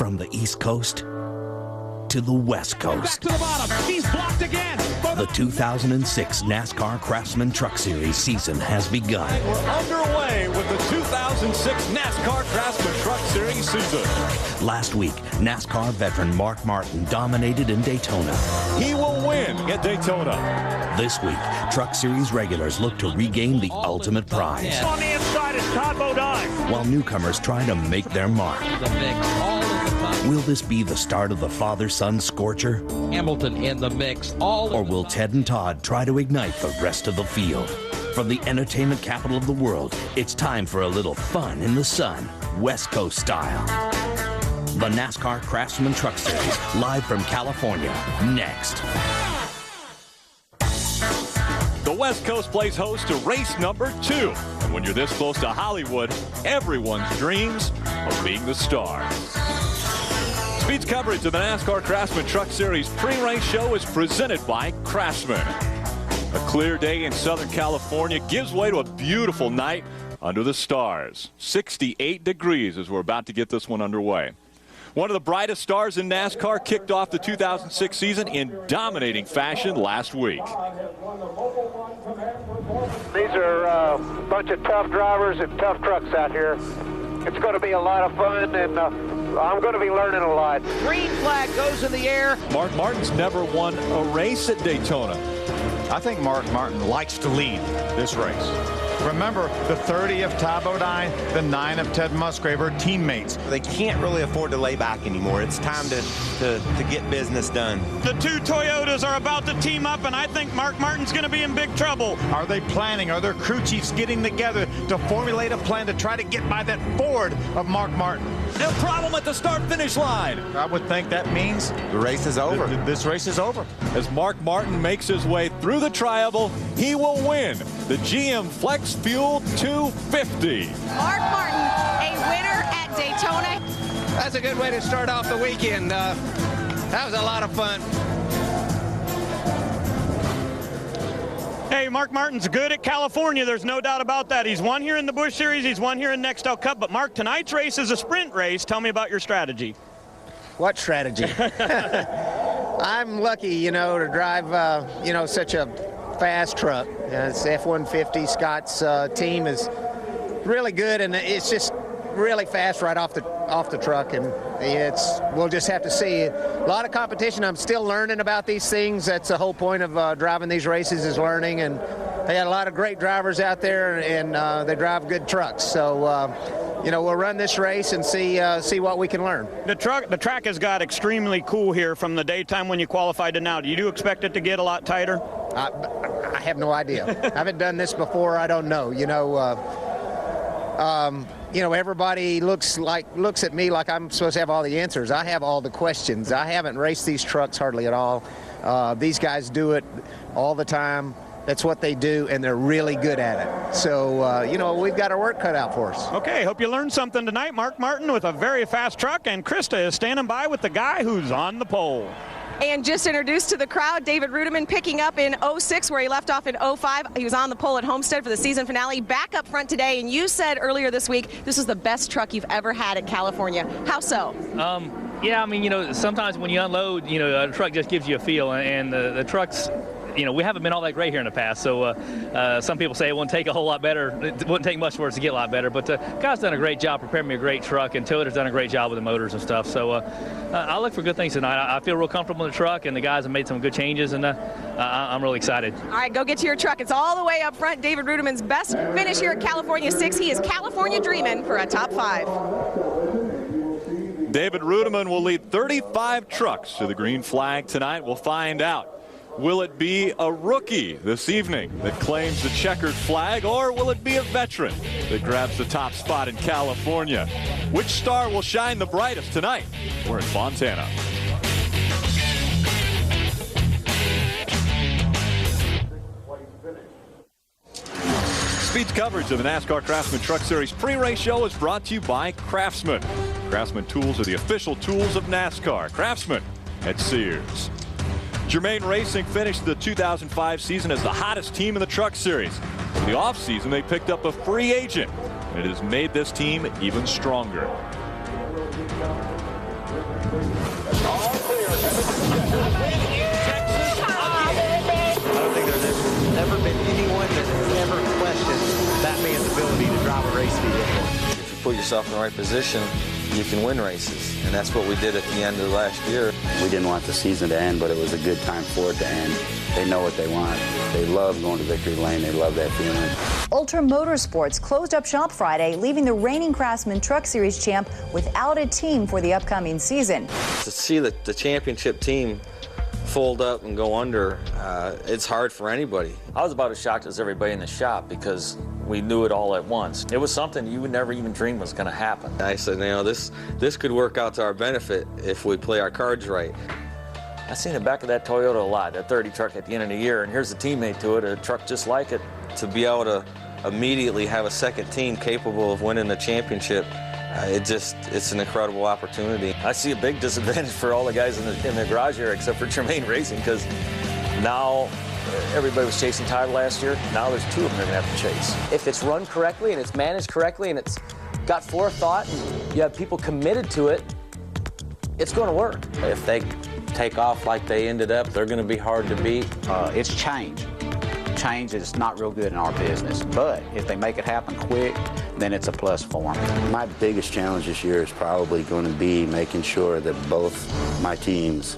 From the East Coast to the West Coast. Back to the bottom. He's blocked again. The 2006 NASCAR Craftsman Truck Series season has begun. We're underway with the 2006 NASCAR Craftsman Truck Series season. Last week, NASCAR veteran Mark Martin dominated in Daytona. He will win at Daytona. This week, Truck Series regulars look to regain the ultimate prize. On the inside is Todd Bodine. While newcomers try to make their mark. Will this be the start of the father-son scorcher? Hamilton in the mix. Or will Ted and Todd try to ignite the rest of the field? From the entertainment capital of the world, it's time for a little fun in the sun, West Coast style. The NASCAR Craftsman Truck Series, live from California, next. The West Coast plays host to race number 2. And when you're this close to Hollywood, everyone's dreams of being the star. Speed's coverage of the NASCAR Craftsman Truck Series pre-race show is presented by Craftsman. A clear day in Southern California gives way to a beautiful night under the stars. 68 degrees as we're about to get this one underway. One of the brightest stars in NASCAR kicked off the 2006 season in dominating fashion last week. These are a bunch of tough drivers and tough trucks out here. It's going to be a lot of fun, and I'm going to be learning a lot. Green flag goes in the air. Mark Martin's never won a race at Daytona. I think Mark Martin likes to lead this race. Remember, the 30 of Todd Bodine, the 9 of Ted Musgrave are teammates. They can't really afford to lay back anymore. It's time to get business done. The two Toyotas are about to team up, and I think Mark Martin's going to be in big trouble. Are they planning? Are their crew chiefs getting together to formulate a plan to try to get by that Ford of Mark Martin? No problem at the start-finish line. I would think that means the race is over. This race is over. As Mark Martin makes his way through the tri-oval, he will win the GM Flex Fuel 250. Mark Martin, a winner at Daytona. That's a good way to start off the weekend. That was a lot of fun. Hey, Mark Martin's good at California. There's no doubt about that. He's won here in the Busch Series. He's won here in Nextel Cup. But, Mark, tonight's race is a sprint race. Tell me about your strategy. What strategy? I'm lucky, to drive, such a fast truck. It's F-150. Scott's team is really good, and it's just really fast right off the truck, and we'll just have to see. A lot of competition. I'm still learning about these things. That's the whole point of driving these races, is learning, and they got a lot of great drivers out there, and they drive good trucks. So we'll run this race and see what we can learn. The track has got extremely cool here from the daytime when you qualified to now. Do you expect it to get a lot tighter? I have no idea. I haven't done this before. I don't know. Everybody looks at me like I'm supposed to have all the answers. I have all the questions. I haven't raced these trucks hardly at all. These guys do it all the time. That's what they do, and they're really good at it. So, we've got our work cut out for us. Okay, hope you learned something tonight. Mark Martin with a very fast truck, and Krista is standing by with the guy who's on the pole. And just introduced to the crowd, David Rudiman picking up in 06 where he left off in 05. He was on the pole at Homestead for the season finale, back up front today. And you said earlier this week this is the best truck you've ever had in California. How so? Yeah, sometimes when you unload, a truck just gives you a feel, and the trucks, we haven't been all that great here in the past. So some people say it wouldn't take a whole lot better. It wouldn't take much for us to get a lot better. But God's done a great job preparing me a great truck, and Toyota's done a great job with the motors and stuff. So I look for good things tonight. I feel real comfortable in the truck, and the guys have made some good changes, and I'm really excited. All right, go get to your truck. It's all the way up front. David Rudiman's best finish here at California 6. He is California dreaming for a top 5. David Rudiman will lead 35 trucks to the green flag tonight. We'll find out. Will it be a rookie this evening that claims the checkered flag, or will it be a veteran that grabs the top spot in California? Which star will shine the brightest tonight? We're in Fontana. Speed's coverage of the NASCAR Craftsman Truck Series pre-race show is brought to you by Craftsman. Craftsman tools are the official tools of NASCAR. Craftsman at Sears. Germain Racing finished the 2005 season as the hottest team in the Truck Series. In the offseason, they picked up a free agent, and it has made this team even stronger. put yourself in the right position, you can win races. And that's what we did at the end of last year. We didn't want the season to end, but it was a good time for it to end. They know what they want. They love going to victory lane. They love that feeling. Ultra Motorsports closed up shop Friday, leaving the reigning Craftsman Truck Series champ without a team for the upcoming season. To see the championship team fold up and go under, it's hard for anybody. I was about as shocked as everybody in the shop because we knew it all at once. It was something you would never even dream was going to happen. I said, you know, this could work out to our benefit if we play our cards right. I seen the back of that Toyota a lot, that 30 truck at the end of the year, and here's a teammate to it, a truck just like it. To be able to immediately have a second team capable of winning the championship, it's an incredible opportunity. I see a big disadvantage for all the guys in the garage here except for Germain Racing, because now everybody was chasing Todd last year. Now there's two of them they're going to have to chase. If it's run correctly and it's managed correctly and it's got forethought and you have people committed to it, it's going to work. If they take off like they ended up, they're going to be hard to beat. It's change. Change is not real good in our business, but if they make it happen quick, then it's a plus for them. My biggest challenge this year is probably going to be making sure that both my teams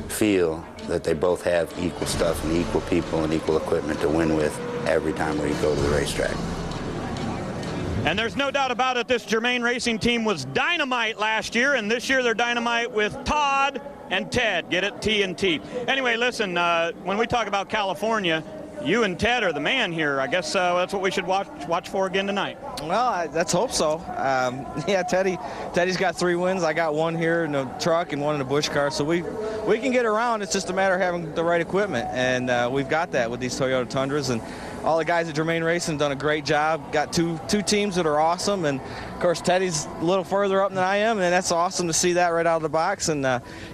feel that they both have equal stuff and equal people and equal equipment to win with every time we go to the racetrack. And there's no doubt about it, this Germain Racing team was dynamite last year, and this year they're dynamite with Todd and Ted. Get it? T&T. Anyway, listen, when we talk about California, you and Ted are the man here. I guess that's what we should watch for again tonight. Well, let's hope so. Yeah, Teddy's got 3 wins. I got 1 here in the truck and 1 in the Busch car. So we can get around. It's just a matter of having the right equipment, and we've got that with these Toyota Tundras. And all the guys at Germain Racing done a great job. Got two teams that are awesome, and of course Teddy's a little further up than I am, and that's awesome to see that right out of the box. And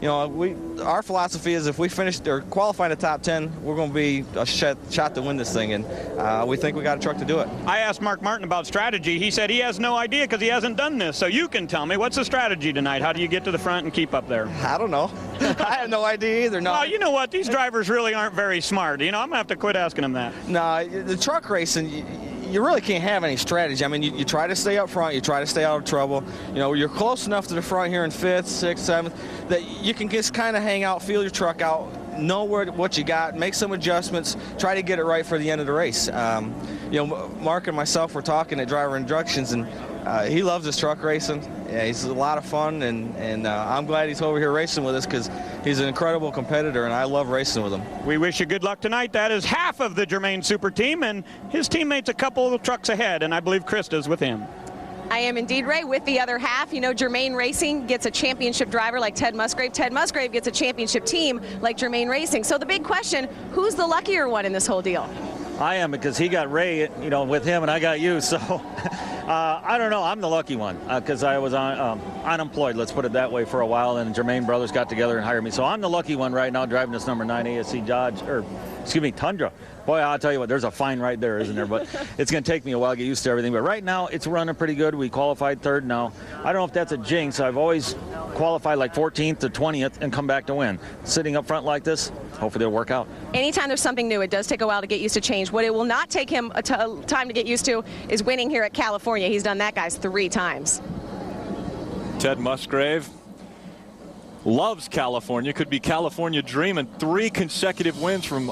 you know, our philosophy is if we finish or qualify in the top 10, we're going to be a shot to win this thing, and we think we got a truck to do it. I asked Mark Martin about strategy. He said he has no idea because he hasn't done this. So you can tell me, what's the strategy tonight? How do you get to the front and keep up there? I don't know. I have no idea either. No. Well, you know what? These drivers really aren't very smart. You know, I'm going to have to quit asking them that. No, the truck racing, you really can't have any strategy. I mean, you try to stay up front, you try to stay out of trouble. You know, you're close enough to the front here in 5th, 6th, 7th that you can just kind of hang out, feel your truck out, know what you got, make some adjustments, try to get it right for the end of the race. You know, Mark and myself were talking at driver inductions, and he loves this truck racing. Yeah, he's a lot of fun, and I'm glad he's over here racing with us because he's an incredible competitor, and I love racing with him. We wish you good luck tonight. That is half of the Germain Super Team, and his teammates a couple of trucks ahead, and I believe Krista's with him. I am indeed, Ray, with the other half. You know, Germain Racing gets a championship driver like Ted Musgrave. Ted Musgrave gets a championship team like Germain Racing. So the big question, who's the luckier one in this whole deal? I am, because he got Ray, you know, with him, and I got you. So I don't know. I'm the lucky one because I was unemployed, let's put it that way, for a while, and Germain Brothers got together and hired me. So I'm the lucky one right now, driving this number 9 ASC Dodge, Tundra. Boy, I'll tell you what, there's a fine right there, isn't there? But it's going to take me a while to get used to everything. But right now, it's running pretty good. We qualified 3rd now. I don't know if that's a jinx. I've always qualified like 14th to 20th and come back to win. Sitting up front like this, hopefully it'll work out. Anytime there's something new, it does take a while to get used to change. What it will not take him time to get used to is winning here at California. He's done that, guys, 3 times. Ted Musgrave loves California. Could be California dreaming. 3 consecutive wins from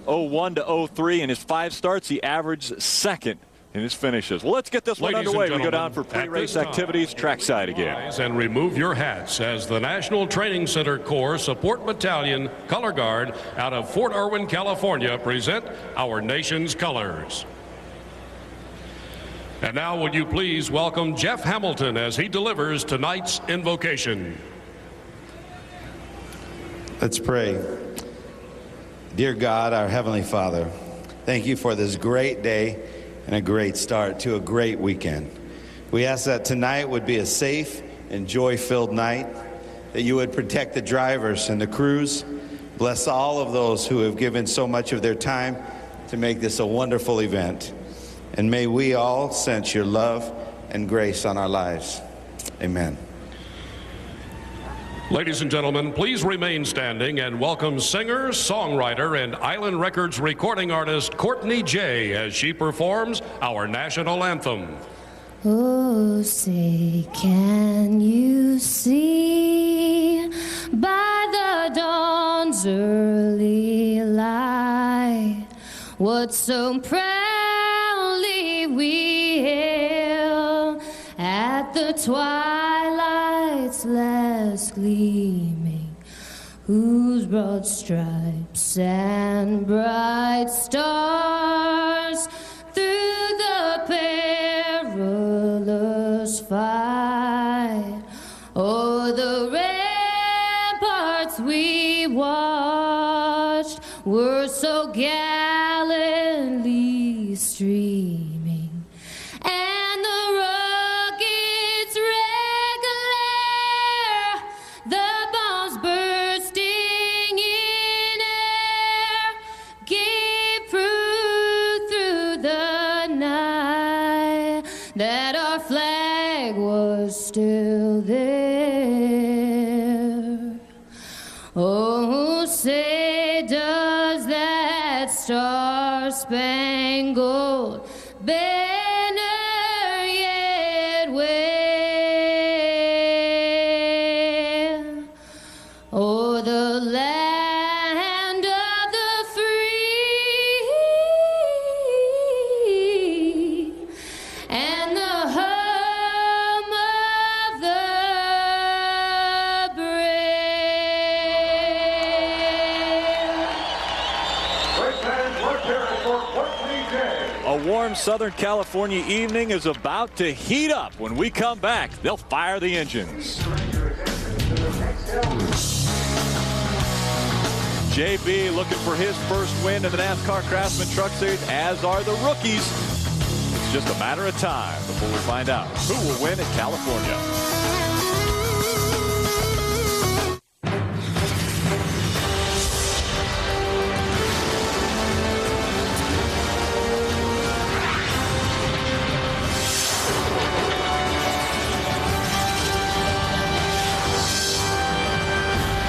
01 to 03. In his 5 starts, he averaged 2nd in his finishes. Well, let's get this one underway. We go down for pre-race activities, trackside again. And remove your hats as the National Training Center Corps Support Battalion Color Guard out of Fort Irwin, California present our nation's colors. And now would you please welcome Jeff Hamilton as he delivers tonight's invocation. Let's pray. Dear God, our Heavenly Father, thank you for this great day and a great start to a great weekend. We ask that tonight would be a safe and joy-filled night, that you would protect the drivers and the crews, bless all of those who have given so much of their time to make this a wonderful event, and may we all sense your love and grace on our lives. Amen. Ladies and gentlemen, please remain standing and welcome singer, songwriter, and Island Records recording artist Courtney J. as she performs our national anthem. Oh, say, can you see by the dawn's early light what so proudly we hailed at the twilight's last gleaming, whose broad stripes and bright stars through the perilous fight o'er the ramparts we watched were so gallantly streaming, and the rockets' red glare, the bombs bursting in air, gave proof through the night that our flag was still there. Oh, say does that star-spangled banner yet wave o'er the land of the free and the home of the A warm Southern California evening is about to heat up. When we come back, they'll fire the engines. JB looking for his first win in the NASCAR Craftsman Truck Series, as are the rookies. It's just a matter of time before we find out who will win at California.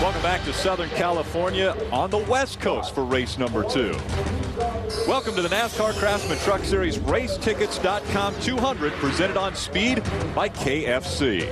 Welcome back to Southern California on the West Coast for race number 2. Welcome to the NASCAR Craftsman Truck Series Racetickets.com 200, presented on Speed by KFC.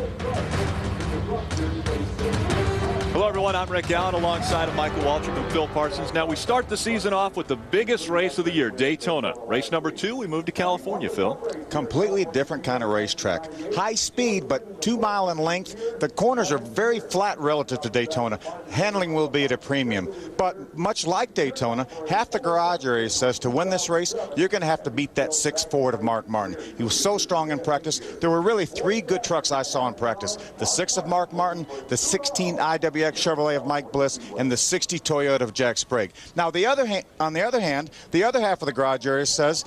Hello, everyone. I'm Rick Allen alongside of Michael Waltrip and Phil Parsons. Now, we start the season off with the biggest race of the year, Daytona. Race number 2, we move to California, Phil. Completely different kind of racetrack. High speed, but 2 mile in length. The corners are very flat relative to Daytona. Handling will be at a premium. But much like Daytona, half the garage area says to win this race, you're going to have to beat that 6 Ford of Mark Martin. He was so strong in practice. There were really 3 good trucks I saw in practice. The 6 of Mark Martin, the 16 IWX Chevrolet of Mike Bliss, and the 60 Toyota of Jack Sprague. Now, on the other hand, the other half of the garage area says,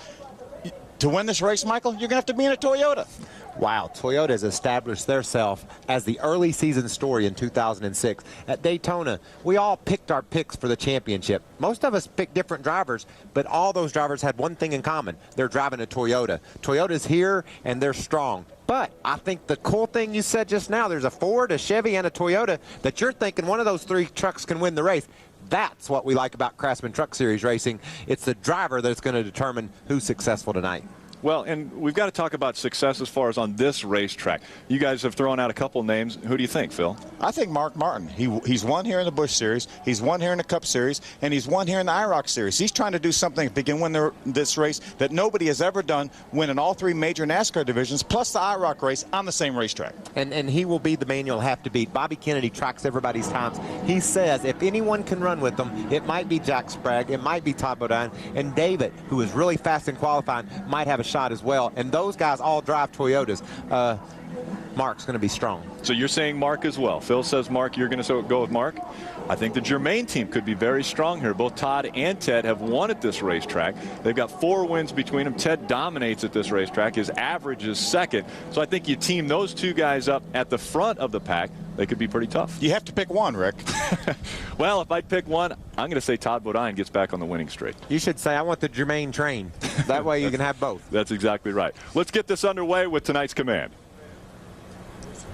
to win this race, Michael, you're going to have to be in a Toyota. Wow, Toyota has established themselves as the early season story in 2006. At Daytona, we all picked our picks for the championship. Most of us picked different drivers, but all those drivers had one thing in common. They're driving a Toyota. Toyota's here, and they're strong. But I think the cool thing you said just now, there's a Ford, a Chevy, and a Toyota, that you're thinking one of those 3 trucks can win the race. That's what we like about Craftsman Truck Series racing. It's the driver that's going to determine who's successful tonight. Well, and we've got to talk about success as far as on this racetrack. You guys have thrown out a couple names. Who do you think, Phil? I think Mark Martin. He's won here in the Busch Series. He's won here in the Cup Series. And he's won here in the IROC Series. He's trying to do something if he can win this race that nobody has ever done, winning all 3 major NASCAR divisions, plus the IROC race on the same racetrack. And he will be the man you'll have to beat. Bobby Kennedy tracks everybody's times. He says if anyone can run with them, it might be Jack Sprague, it might be Todd Bodine, and David, who is really fast in qualifying, might have a shot as well. And those guys all drive Toyotas. Mark's going to be strong. So you're saying Mark as well. Phil says Mark. You're going to go with Mark. I think the Germain team could be very strong here. Both Todd and Ted have won at this racetrack. They've got 4 wins between them. Ted dominates at this racetrack. His average is 2nd. So I think you team those 2 guys up at the front of the pack. They could be pretty tough. You have to pick one, Rick. Well, if I pick one, I'm going to say Todd Bodine gets back on the winning streak. You should say I want the Germain train. That way you can have both. That's exactly right. Let's get this underway with tonight's command.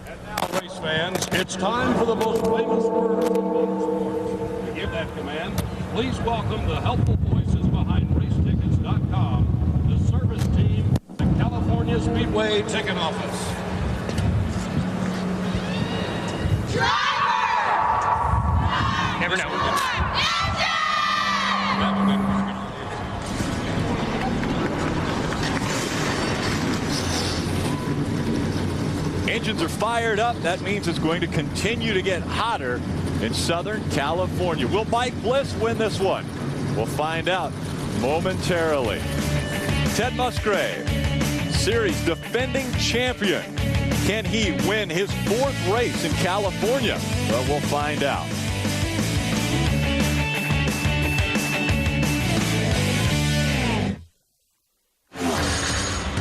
And now, race fans, it's time for the most famous word in motorsports. To give that command, please welcome the helpful voices behind Racetickets.com, the service team, the California Speedway Speedway ticket office. Never know. Engines are fired up. That means it's going to continue to get hotter in Southern California. Will Mike Bliss win this one? We'll find out momentarily. Ted Musgrave, Series defending champion. Can he win his 4th race in California? Well, we'll find out.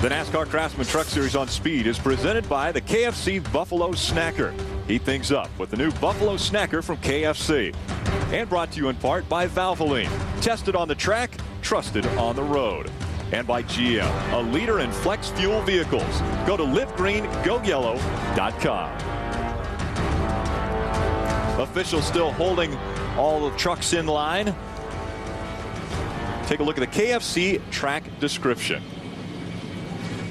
The NASCAR Craftsman Truck Series on Speed is presented by the KFC Buffalo Snacker. Heat things up with the new Buffalo Snacker from KFC. And brought to you in part by Valvoline. Tested on the track, trusted on the road. And by GM, a leader in flex fuel vehicles. Go to livegreengoyellow.com. Officials still holding all the trucks in line. Take a look at the KFC track description.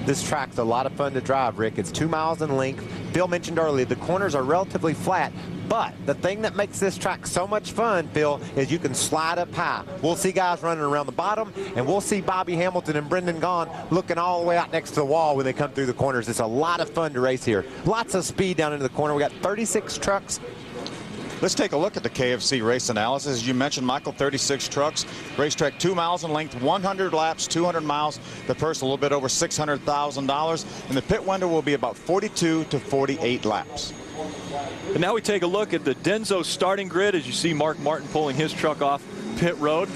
This track's a lot of fun to drive, Rick. It's 2 miles in length. Phil mentioned earlier the corners are relatively flat, but the thing that makes this track so much fun, Phil, is you can slide up high. We'll see guys running around the bottom, and we'll see Bobby Hamilton and Brendan Gaughan looking all the way out next to the wall when they come through the corners. It's a lot of fun to race here. Lots of speed down into the corner. We got 36 trucks. Let's take a look at the KFC race analysis. As you mentioned, Michael, 36 trucks. Racetrack 2 miles in length, 100 laps, 200 miles. The purse a little bit over $600,000. And the pit window will be about 42 to 48 laps. And now we take a look at the Denso starting grid as you see Mark Martin pulling his truck off pit road.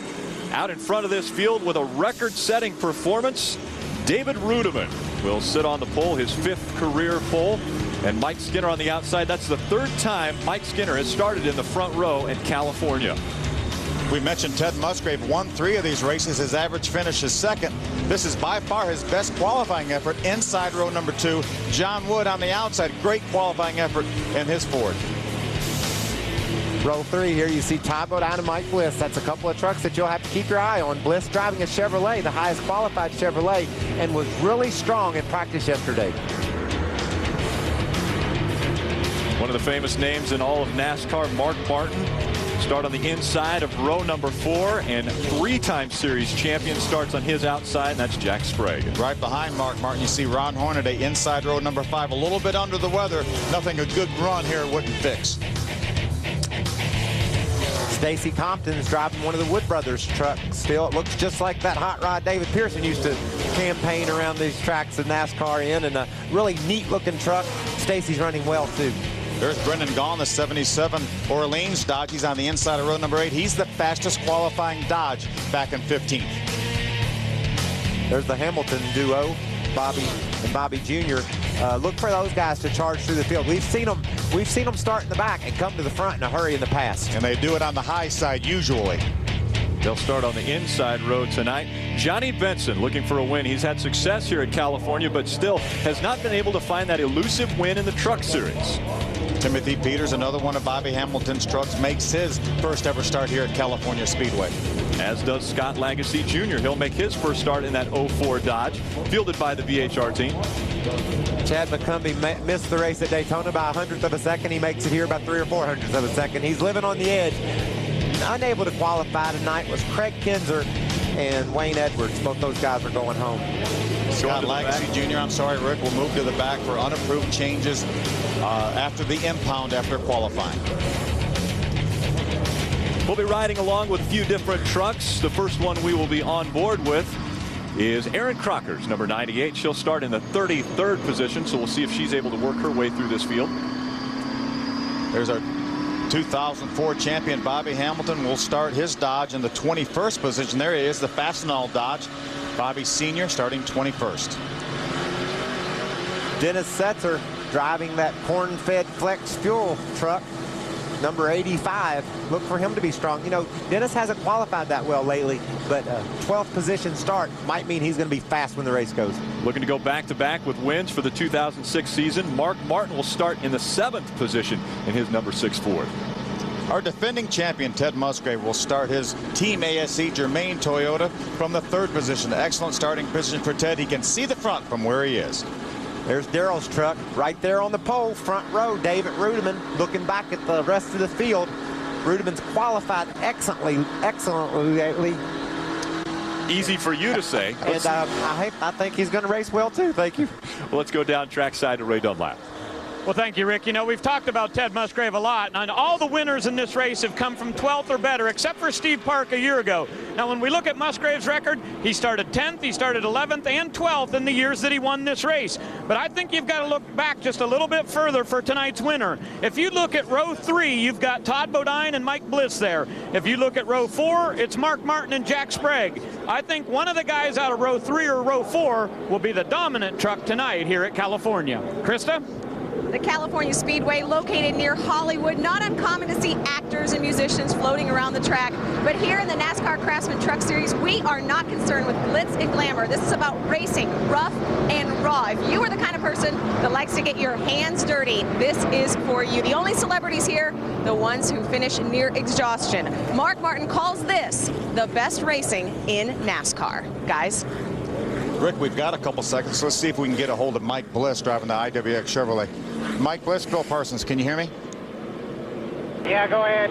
Out in front of this field with a record-setting performance, David Rudiman will sit on the pole, his 5th career pole. And Mike Skinner on the outside. That's the 3rd time Mike Skinner has started in the front row in California. We mentioned Ted Musgrave won 3 of these races. His average finish is 2nd. This is by far his best qualifying effort inside row number 2. John Wood on the outside. Great qualifying effort in his Ford. Row 3 here, you see Tybo down to Mike Bliss. That's a couple of trucks that you'll have to keep your eye on. Bliss driving a Chevrolet, the highest qualified Chevrolet, and was really strong in practice yesterday. One of the famous names in all of NASCAR, Mark Martin. Start on the inside of row number 4, and 3-time series champion starts on his outside, and that's Jack Sprague. Right behind Mark Martin, you see Ron Hornaday inside row number 5, a little bit under the weather. Nothing a good run here wouldn't fix. Stacy Compton's driving one of the Wood Brothers trucks. Still, it looks just like that hot rod David Pearson used to campaign around these tracks in NASCAR in, and a really neat-looking truck. Stacy's running well, too. There's Brendan Gaughan, the 77 Orleans Dodge. He's on the inside of row number 8. He's the fastest qualifying Dodge back in 15th. There's the Hamilton duo, Bobby and Bobby Jr. Look for those guys to charge through the field. We've seen them start in the back and come to the front in a hurry in the past. And they do it on the high side usually. They'll start on the inside road tonight. Johnny Benson looking for a win. He's had success here at California, but still has not been able to find that elusive win in the Truck Series. Timothy Peters, another one of Bobby Hamilton's trucks, makes his first ever start here at California Speedway. As does Scott Lagasse Jr. He'll make his first start in that 04 Dodge, fielded by the BHR team. Chad McCumbee missed the race at Daytona by 100th of a second. He makes it here about 3 or 4 hundredths of a second. He's living on the edge. Unable to qualify tonight was Craig Kinzer and Wayne Edwards. Both those guys are going home. Scott Lagasse Jr., I'm sorry, Rick, will move to the back for unapproved changes after the impound after qualifying. We'll be riding along with a few different trucks. The first one we will be on board with is Erin Crocker's number 98. She'll start in the 33rd position, so we'll see if she's able to work her way through this field. There's our 2004 champion Bobby Hamilton will start his Dodge in the 21st position. There he is, the Fastenal Dodge. Bobby Sr. starting 21st. Dennis Setzer driving that corn-fed flex fuel truck, number 85. Look for him to be strong. You know, Dennis hasn't qualified that well lately, but 12th position start might mean he's going to be fast when the race goes. Looking to go back-to-back with wins for the 2006 season. Mark Martin will start in the 7th position in his number 6 Ford. Our defending champion, Ted Musgrave, will start his Team ASE Germain Toyota from the 3rd position. Excellent starting position for Ted. He can see the front from where he is. There's Darrell's truck right there on the pole, front row. David Rudiman looking back at the rest of the field. Rudiman's qualified excellently. Easy for you to say. And I think he's going to race well, too. Thank you. Well, let's go down trackside to Ray Dunlap. Well, thank you, Rick. You know, we've talked about Ted Musgrave a lot, and all the winners in this race have come from 12th or better, except for Steve Park a year ago. Now, when we look at Musgrave's record, he started 10th, he started 11th, and 12th in the years that he won this race. But I think you've got to look back just a little bit further for tonight's winner. If you look at row 3, you've got Todd Bodine and Mike Bliss there. If you look at row 4, it's Mark Martin and Jack Sprague. I think one of the guys out of row 3 or row 4 will be the dominant truck tonight here at California. Krista? The California Speedway, located near Hollywood. Not uncommon to see actors and musicians floating around the track. But here in the NASCAR Craftsman Truck Series, we are not concerned with glitz and glamour. This is about racing, rough and raw. If you are the kind of person that likes to get your hands dirty, this is for you. The only celebrities here, the ones who finish near exhaustion. Mark Martin calls this the best racing in NASCAR. Guys? Rick, we've got a couple seconds. Let's see if we can get a hold of Mike Bliss driving the IWX Chevrolet. Mike Bliss, Bill Parsons, can you hear me? Yeah, go ahead.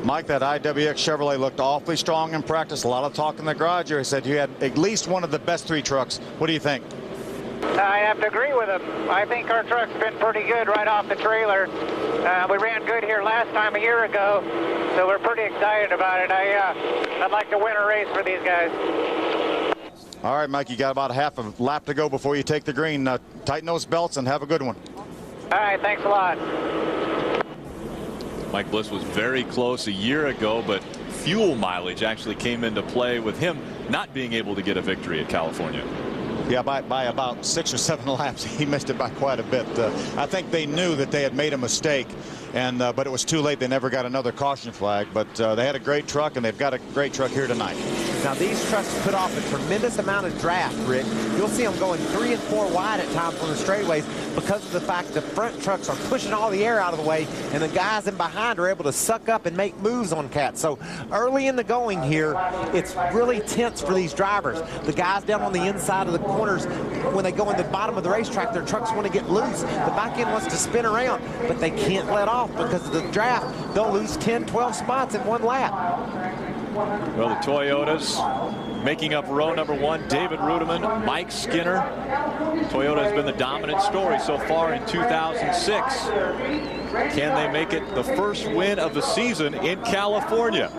Mike, that IWX Chevrolet looked awfully strong in practice. A lot of talk in the garage here. He said you had at least one of the best 3 trucks. What do you think? I have to agree with him. I think our truck's been pretty good right off the trailer. We ran good here last time a year ago, so we're pretty excited about it. I'd like to win a race for these guys. All right, Mike, you got about half a lap to go before you take the green. Tighten those belts and have a good one. All right, thanks a lot. Mike Bliss was very close a year ago, but fuel mileage actually came into play with him not being able to get a victory at California. Yeah, by about 6 or 7 laps, he missed it by quite a bit. I think they knew that they had made a mistake, and but it was too late. They never got another caution flag, but they had a great truck, and they've got a great truck here tonight. Now, these trucks put off a tremendous amount of draft, Rick. You'll see them going 3 and 4 wide at times on the straightaways because of the fact the front trucks are pushing all the air out of the way, and the guys in behind are able to suck up and make moves on cats. So early in the going here, it's really tense for these drivers. The guys down on the inside of the corners, when they go in the bottom of the racetrack, their trucks want to get loose. The back end wants to spin around, but they can't let off because of the draft. They'll lose 10, 12 spots in 1 lap. Well, the Toyotas making up row number 1, David Rudiman, Mike Skinner. Toyota has been the dominant story so far in 2006. Can they make it the first win of the season in California?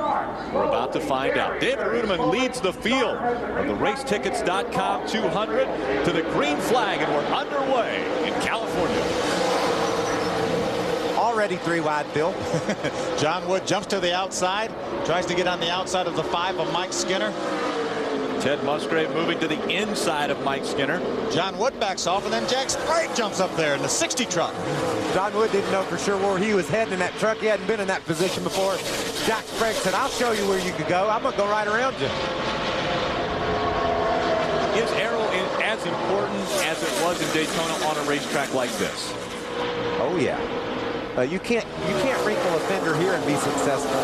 We're about to find out. David Rudiman leads the field of the racetickets.com 200 to the green flag, and we're underway in California. Already 3 wide, Bill. John Wood jumps to the outside, tries to get on the outside of the 5 of Mike Skinner. Ted Musgrave moving to the inside of Mike Skinner. John Wood backs off, and then Jack Sprague jumps up there in the 60 truck. John Wood didn't know for sure where he was heading in that truck. He hadn't been in that position before. Jack Sprague said, I'll show you where you could go. I'm going to go right around you. Is aero as important as it was in Daytona on a racetrack like this? Oh, yeah. You can't wrinkle a fender here and be successful.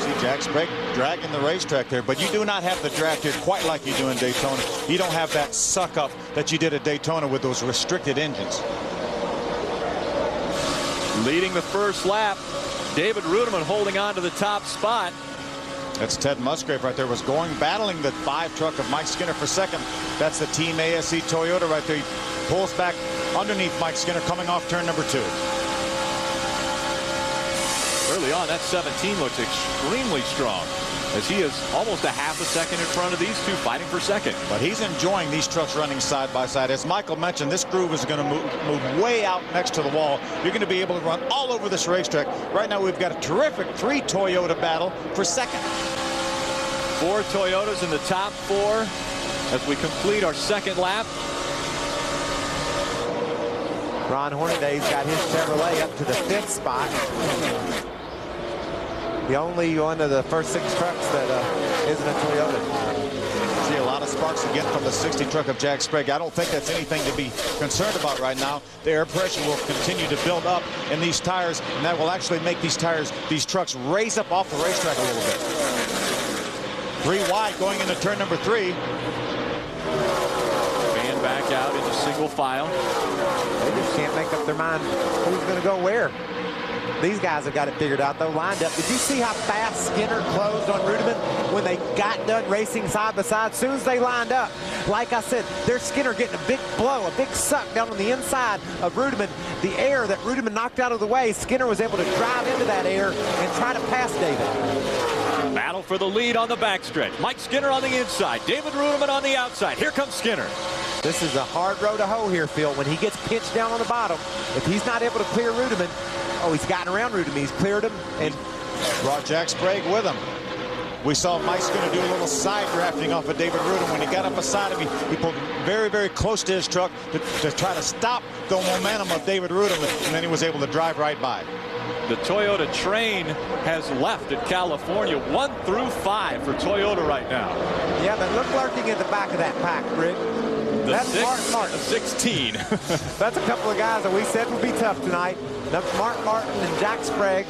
See Jack Sprague dragging the racetrack there, but you do not have the draft here quite like you do in Daytona. You don't have that suck up that you did at Daytona with those restricted engines. Leading the first lap, David Rudiman holding on to the top spot. That's Ted Musgrave right there, was battling the 5 truck of Mike Skinner for second. That's the Team ASE Toyota right there. He pulls back underneath Mike Skinner coming off turn number 2. Early on, that 17 looks extremely strong, as he is almost a half a second in front of these two fighting for second. But he's enjoying these trucks running side by side. As Michael mentioned, this groove is going to move way out next to the wall. You're going to be able to run all over this racetrack. Right now, we've got a terrific 3 Toyota battle for second. 4 Toyotas in the top 4 as we complete our second lap. Ron Hornaday's got his Chevrolet up to the 5th spot. The only one of the first 6 trucks that isn't a Toyota. See a lot of sparks again from the 60 truck of Jack Sprague. I don't think that's anything to be concerned about right now. The air pressure will continue to build up in these tires, and that will actually make these trucks raise up off the racetrack a little bit. 3 wide going into turn number 3. back out into single file. They just can't make up their mind who's going to go where. These guys have got it figured out, though, lined up. Did you see how fast Skinner closed on Rudiman when they got done racing side by side? As soon as they lined up, like I said, there's Skinner getting a big blow, a big suck down on the inside of Rudiman. The air that Rudiman knocked out of the way, Skinner was able to drive into that air and try to pass David. Battle for the lead on the backstretch. Mike Skinner on the inside, David Rudiman on the outside. Here comes Skinner. This is a hard row to hoe here, Phil. When he gets pinched down on the bottom, if he's not able to clear Rudiman, he's gotten around Rudiman. He's cleared him and brought Jack Sprague with him. We saw Mike Skinner do a little side drafting off of David Rudiman. When he got up beside him, he pulled very, very close to his truck to try to stop the momentum of David Rudiman, and then he was able to drive right by. The Toyota train has left at California. 1 through 5 for Toyota right now. Yeah, but look lurking at the back of that pack, Rick. That's Mark Martin. 16. That's a couple of guys that we said would be tough tonight. That's Mark Martin and Jack Sprague.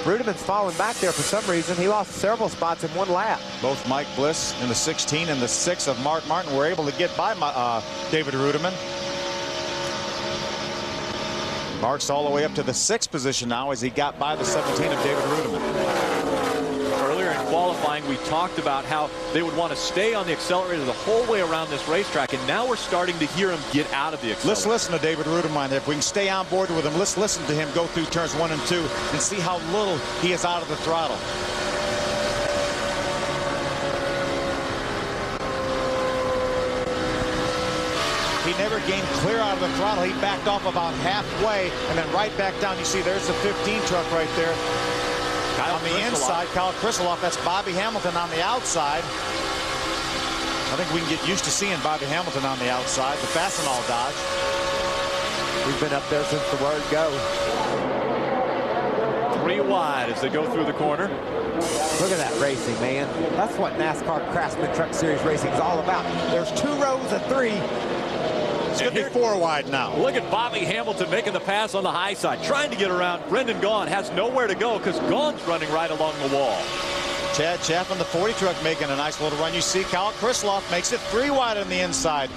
Rudiman's falling back there for some reason. He lost several spots in one lap. Both Mike Bliss in the 16 and the 6 of Mark Martin were able to get by David Rudiman. Mark's all the way up to the 6th position now as he got by the 17 of David Rudiman. Earlier in qualifying, we talked about how they would want to stay on the accelerator the whole way around this racetrack, and now we're starting to hear him get out of the accelerator. Let's listen to David Rudiman. If we can stay on board with him, let's listen to him go through turns 1 and 2 and see how little he is out of the throttle. He never gained clear out of the throttle. He backed off about halfway and then right back down. You see there's the 15 truck right there. On the inside, Kyle Krisloff. That's Bobby Hamilton on the outside. I think we can get used to seeing Bobby Hamilton on the outside. The Fastenal Dodge. We've been up there since the word go. 3 wide as they go through the corner. Look at that racing, man. That's what NASCAR Craftsman Truck Series racing is all about. There's 2 rows of 3. It's going to be 4 wide now. Look at Bobby Hamilton making the pass on the high side, trying to get around. Brendan Gaughan has nowhere to go because Gaughan's running right along the wall. Chad Chaffin, the 40 truck, making a nice little run. You see Kyle Krisloff makes it 3 wide on the inside.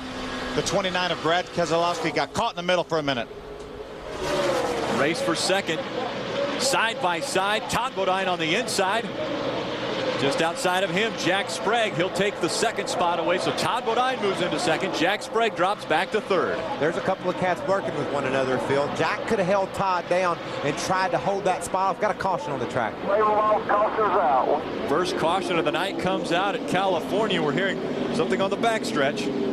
The 29 of Brad Keselowski got caught in the middle for a minute. Race for second. Side by side. Todd Bodine on the inside. Just outside of him, Jack Sprague. He'll take the 2nd spot away. So Todd Bodine moves into 2nd. Jack Sprague drops back to 3rd. There's a couple of cats working with one another, Phil. Jack could have held Todd down and tried to hold that spot. I've got a caution on the track. First caution of the night comes out at California. We're hearing something on the backstretch.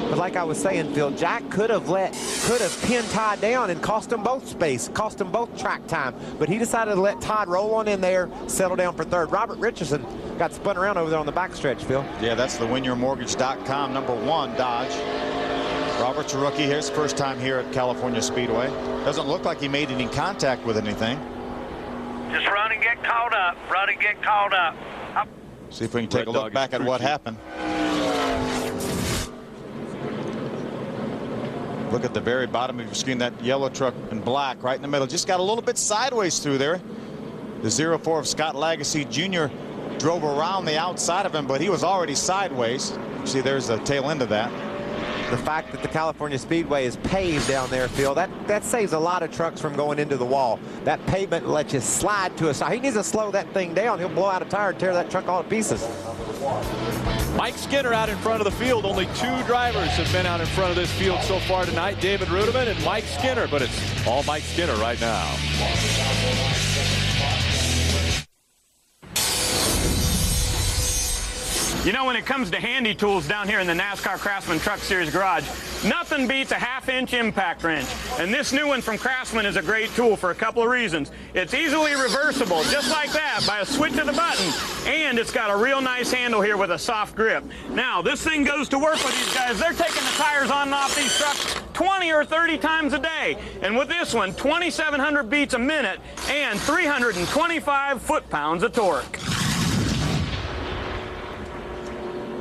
But like I was saying, Phil, Jack could have pinned Todd down and cost them both space, cost them both track time. But he decided to let Todd roll on in there, settle down for 3rd. Robert Richardson got spun around over there on the backstretch, Phil. Yeah, that's the winyourmortgage.com #1 Dodge. Robert's a rookie here. His first time here at California Speedway. Doesn't look like he made any contact with anything. Just run and get caught up. Run and get caught up. See if we can take a look back at what happened. Look at the very bottom of your screen, that yellow truck in black right in the middle. Just got a little bit sideways through there. The 04 of Scott Lagasse Jr. drove around the outside of him, but he was already sideways. You see, there's the tail end of that. The fact that the California Speedway is paved down there, Phil, that saves a lot of trucks from going into the wall. That pavement lets you slide to a side. He needs to slow that thing down. He'll blow out a tire and tear that truck all to pieces. Mike Skinner out in front of the field. Only 2 drivers have been out in front of this field so far tonight. David Rudiman and Mike Skinner, but it's all Mike Skinner right now. You know, when it comes to handy tools down here in the NASCAR Craftsman Truck Series garage, nothing beats a 1/2-inch impact wrench. And this new one from Craftsman is a great tool for a couple of reasons. It's easily reversible, just like that, by a switch of the button. And it's got a real nice handle here with a soft grip. Now, this thing goes to work with these guys. They're taking the tires on and off these trucks 20 or 30 times a day. And with this one, 2,700 beats a minute and 325 foot-pounds of torque.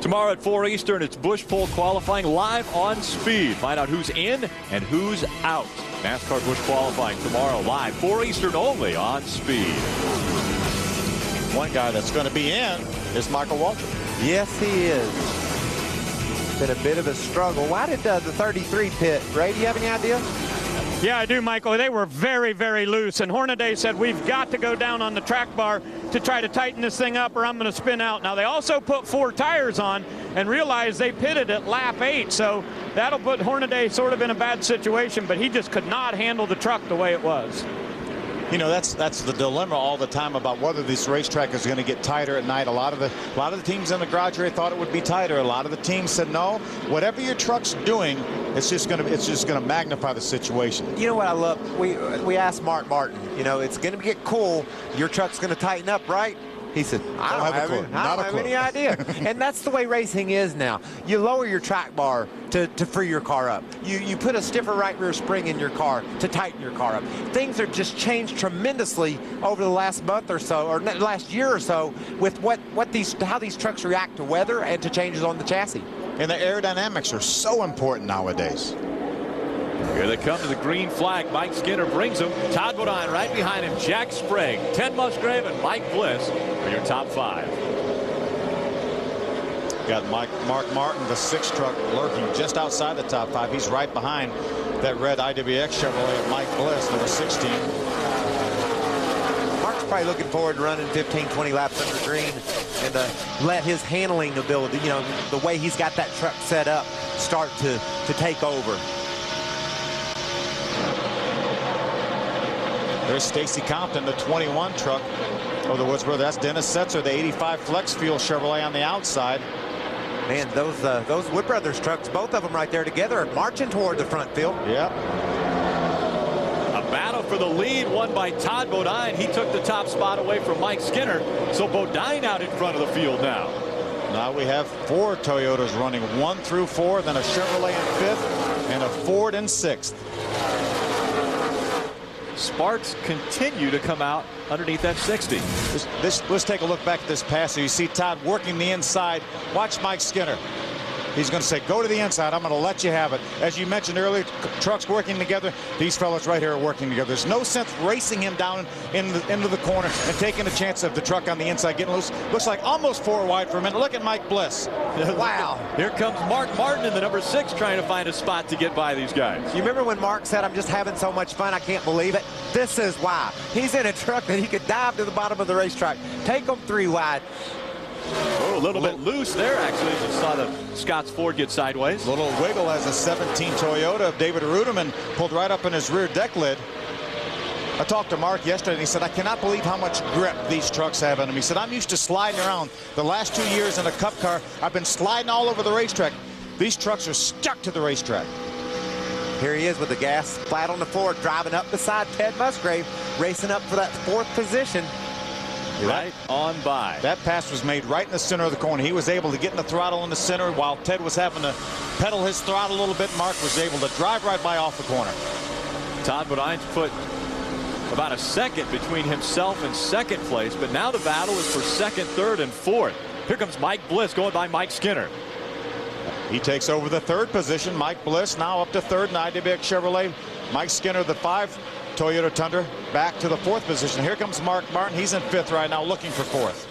Tomorrow at 4 Eastern, it's Busch Pole qualifying live on Speed. Find out who's in and who's out. NASCAR Busch qualifying tomorrow live, 4 Eastern only on Speed. One guy that's going to be in is Michael Waltrip. Yes, he is. been a bit of a struggle. Why did the 33 pit? Ray, do you have any idea? Yeah, I do, Michael. They were very, very loose, and Hornaday said, we've got to go down on the track bar to try to tighten this thing up or I'm going to spin out. Now, they also put 4 tires on and realized they pitted at lap 8, so that'll put Hornaday sort of in a bad situation, but he just could not handle the truck the way it was. You know, that's the dilemma all the time about whether this racetrack is going to get tighter at night. A lot of the teams in the garage area thought it would be tighter. A lot of the teams said no. Whatever your truck's doing, it's just going to magnify the situation. You know what I love? We asked Mark Martin. You know, it's going to get cool. Your truck's going to tighten up, right? He said, I don't have any idea. And that's the way racing is now. You lower your track bar to free your car up. You put a stiffer right rear spring in your car to tighten your car up. Things are just changed tremendously over the last month or so, or last year or so, with how these trucks react to weather and to changes on the chassis. And the aerodynamics are so important nowadays. Here they come to the green flag. Mike Skinner brings them. Todd Bodine right behind him. Jack Sprague, Ted Musgrave, and Mike Bliss are your top 5. Got Mark Martin, the 6 truck, lurking just outside the top 5. He's right behind that red IWX Chevrolet of Mike Bliss, number 16. Mark's probably looking forward to running 15, 20 laps under green and let his handling ability, you know, the way he's got that truck set up, start to take over. There's Stacy Compton, the 21 truck of the Woods Brothers. That's Dennis Setzer, the 85 Flex Fuel Chevrolet on the outside. Man, those Wood Brothers trucks, both of them right there together, are marching toward the front field. Yep. A battle for the lead won by Todd Bodine. He took the top spot away from Mike Skinner. So Bodine out in front of the field now. Now we have 4 Toyotas running, 1 through 4, then a Chevrolet in 5th and a Ford in 6th. Sparks continue to come out underneath that 60. Let's take a look back at this pass. So you see Todd working the inside. Watch Mike Skinner. He's going to say, go to the inside. I'm going to let you have it. As you mentioned earlier, trucks working together. These fellas right here are working together. There's no sense racing him down into the corner and taking a chance of the truck on the inside getting loose. Looks like almost 4 wide for a minute. Look at Mike Bliss. Wow. Here comes Mark Martin in the number 6 trying to find a spot to get by these guys. You remember when Mark said, I'm just having so much fun, I can't believe it? This is why. He's in a truck that he could dive to the bottom of the racetrack, take them 3 wide. Oh, a little bit loose there, actually. Just saw the Scott's Ford get sideways. Little wiggle as a 17 Toyota of David Ruderman pulled right up in his rear deck lid. I talked to Mark yesterday, and he said, I cannot believe how much grip these trucks have in them. He said, I'm used to sliding around. The last 2 years in a Cup car, I've been sliding all over the racetrack. These trucks are stuck to the racetrack. Here he is with the gas flat on the floor, driving up beside Ted Musgrave, racing up for that 4th position. Right on by. That pass was made right in the center of the corner. He was able to get in the throttle in the center while Ted was having to pedal his throttle a little bit. Mark was able to drive right by off the corner. Todd Bodine's put about a second between himself and 2nd place, but now the battle is for 2nd, 3rd, and 4th. Here comes Mike Bliss going by Mike Skinner. He takes over the 3rd position. Mike Bliss now up to 3rd in IWX Chevrolet. Mike Skinner, the 5 Toyota Tundra, back to the 4th position. Here comes Mark Martin. He's in 5th right now, looking for 4th.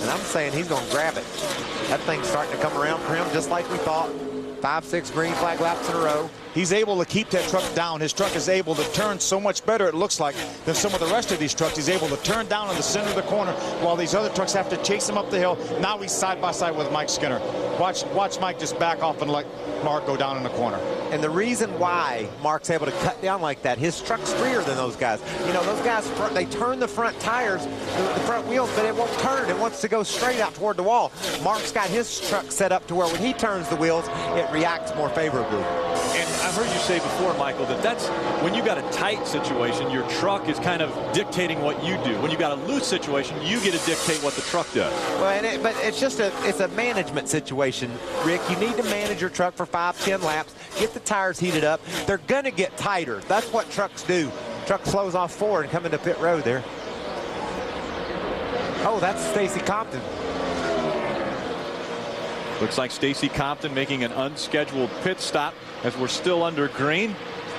And I'm saying he's going to grab it. That thing's starting to come around for him just like we thought. 5, 6 green flag laps in a row. He's able to keep that truck down. His truck is able to turn so much better, it looks like, than some of the rest of these trucks. He's able to turn down in the center of the corner while these other trucks have to chase him up the hill. Now he's side by side with Mike Skinner. Watch Mike just back off and let Mark go down in the corner. And the reason why Mark's able to cut down like that, his truck's freer than those guys. You know, those guys, they turn the front tires, the front wheels, but it won't turn. It wants to go straight out toward the wall. Mark's got his truck set up to where when he turns the wheels, it reacts more favorably. And I've heard you say before, Michael, that that's when you got a tight situation, your truck is kind of dictating what you do. When you got a loose situation, you get to dictate what the truck does. Well, but it's just it's a management situation, Rick. You need to manage your truck for 5, 10 laps, get the tires heated up. They're going to get tighter. That's what trucks do. Truck slows off forward and come into pit road there. Oh, that's Stacy Compton. Looks like Stacy Compton making an unscheduled pit stop as we're still under green.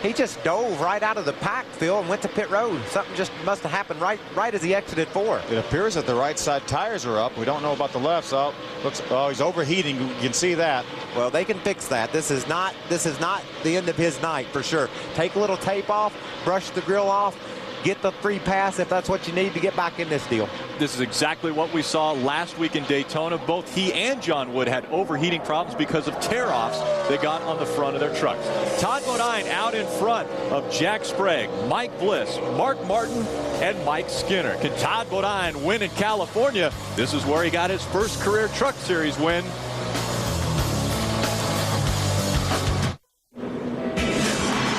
He just dove right out of the pack, Phil, and went to pit road. Something just must have happened right as he exited 4. It appears that the right side tires are up. We don't know about the left. So he's overheating. You can see that. Well, they can fix that. This is not the end of his night for sure. Take a little tape off, brush the grill off, get the free pass if that's what you need to get back in this deal. This is exactly what we saw last week in Daytona. Both he and John Wood had overheating problems because of tear-offs they got on the front of their trucks. Todd Bodine out in front of Jack Sprague, Mike Bliss, Mark Martin, and Mike Skinner. Can Todd Bodine win in California? This is where he got his first career Truck Series win.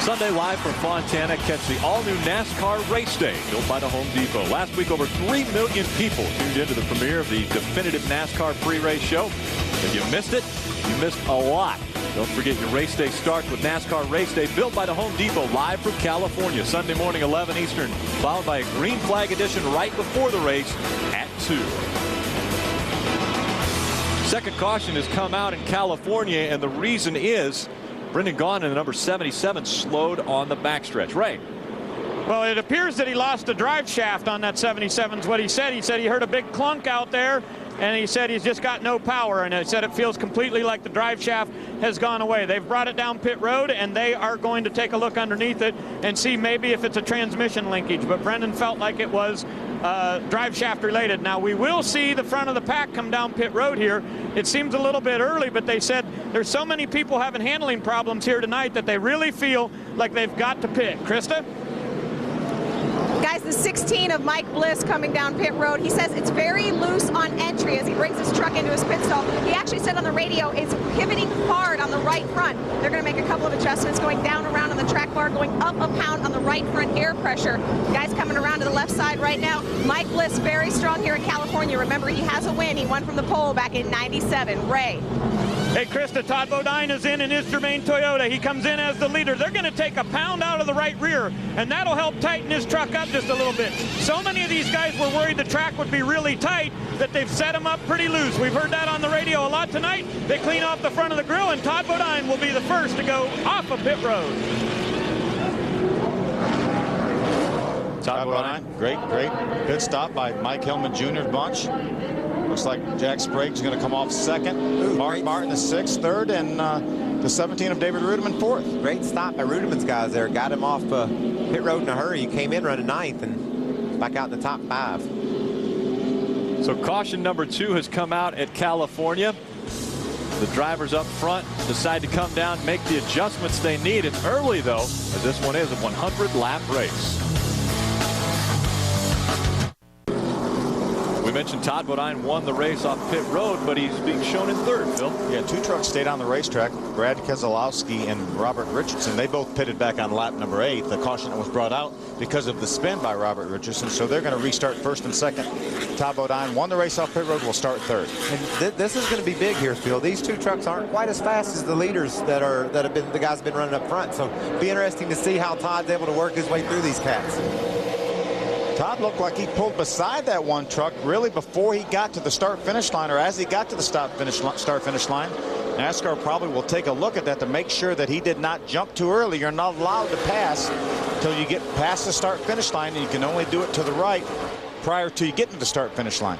Sunday live from Fontana, catch the all-new NASCAR Race Day built by the Home Depot. Last week, over 3 million people tuned into the premiere of the definitive NASCAR pre-race show. If you missed it, you missed a lot. Don't forget your race day starts with NASCAR Race Day built by the Home Depot live from California. Sunday morning, 11 Eastern, followed by a green flag edition right before the race at 2. Second caution has come out in California, and the reason is Brendan Gaughan in the number 77 slowed on the backstretch. Ray. Well, it appears that he lost the drive shaft on that 77 is what he said. He said he heard a big clunk out there, and he said he's just got no power, and he said it feels completely like the drive shaft has gone away. They've brought it down pit road, and they are going to take a look underneath it and see maybe if it's a transmission linkage. But Brendan felt like it was drive shaft related. Now, we will see the front of the pack come down pit road here. It seems a little bit early, but they said there's so many people having handling problems here tonight that they really feel like they've got to pit. Krista? Guys, the 16 of Mike Bliss coming down pit road. He says it's very loose on entry as he brings his truck into his pit stall. He actually said on the radio it's pivoting hard on the right front. They're going to make a couple of adjustments, going down around on the track bar, going up a pound on the right front air pressure. Guys coming around to the left side right now. Mike Bliss very strong here in California. Remember, he has a win. He won from the pole back in '97. Ray. Hey, Krista, Todd Bodine is in his Germain Toyota. He comes in as the leader. They're going to take a pound out of the right rear, and that'll help tighten his truck up just a little bit. So many of these guys were worried the track would be really tight that they've set him up pretty loose. We've heard that on the radio a lot tonight. They clean off the front of the grill, and Todd Bodine will be the first to go off of pit road. Todd Bodine, great pit stop by Mike Hillman Jr.'s bunch. Looks like Jack Sprague's going to come off second. Mark Martin the 6th, 3rd, and the 17 of David Rudiman 4th. Great stop by Rudiman's guys there. Got him off pit road in a hurry. He came in running 9th and back out in the top 5. So caution number 2 has come out at California. The drivers up front decide to come down, make the adjustments they need. It's early, though, as this one is a 100-lap race. We mentioned Todd Bodine won the race off pit road, but he's being shown in 3rd, Phil. Yeah, 2 trucks stayed on the racetrack. Brad Keselowski and Robert Richardson, they both pitted back on lap number 8. The caution that was brought out because of the spin by Robert Richardson, so they're going to restart 1st and 2nd. Todd Bodine won the race off pit road, will start 3rd. And this is going to be big here, Phil. These 2 trucks aren't quite as fast as the leaders that have been the guys been running up front, so it'll be interesting to see how Todd's able to work his way through these cats. Todd looked like he pulled beside that one truck really before he got to the start-finish line, or as he got to the start-finish line. NASCAR probably will take a look at that to make sure that he did not jump too early. You're not allowed to pass until you get past the start-finish line, and you can only do it to the right prior to you getting to the start-finish line.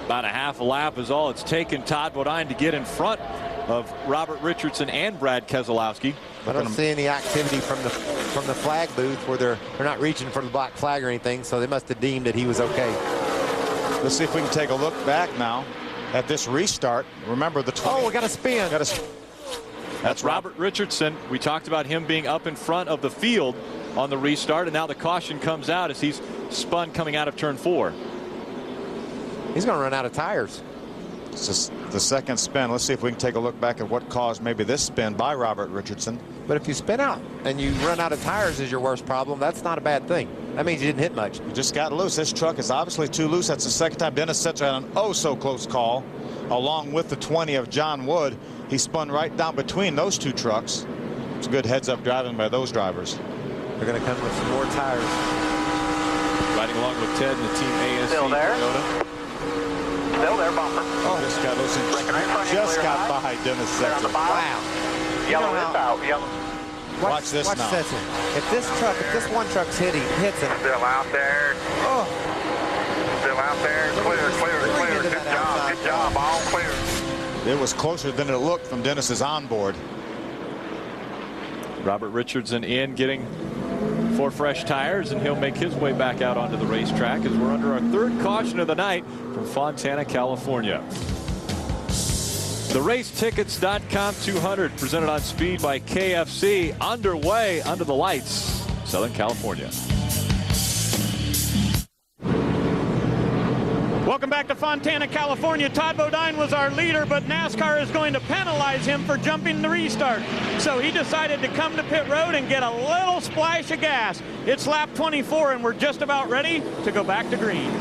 About a half a lap is all it's taken Todd Bodine to get in front of Robert Richardson and Brad Keselowski. I don't see any activity from the flag booth where they're not reaching for the black flag or anything, so they must have deemed that he was okay. Let's see if we can take a look back now at this restart. Remember the 20. Oh, we got a spin. That's Robert Richardson. We talked about him being up in front of the field on the restart, and now the caution comes out as he's spun coming out of turn 4. He's going to run out of tires. It's just the second spin. Let's see if we can take a look back at what caused maybe this spin by Robert Richardson. But if you spin out and you run out of tires is your worst problem, that's not a bad thing. That means you didn't hit much. You just got loose. This truck is obviously too loose. That's the second time Dennis Setzer had an oh-so-close call. Along with the 20 of John Wood, he spun right down between those 2 trucks. It's good heads-up driving by those drivers. They're going to come with some more tires. Riding along with Ted and the Team ASC Still there. Toyota. Still there, bumper. Oh, just got loose and just got by Dennis Setzer. Wow. Yellow is out. Yellow. Watch this now. This. If this one truck's hits him. Still out there. Oh. Still out there. Clear. Good job. All clear. It was closer than it looked from Dennis's onboard. Robert Richardson in, getting 4 fresh tires, and he'll make his way back out onto the racetrack as we're under our 3rd caution of the night from Fontana, California. The racetickets.com 200 presented on speed by KFC, underway under the lights, Southern California. Welcome back to Fontana, California. Todd Bodine was our leader, but NASCAR is going to penalize him for jumping the restart. So he decided to come to pit road and get a little splash of gas. It's lap 24, and we're just about ready to go back to green.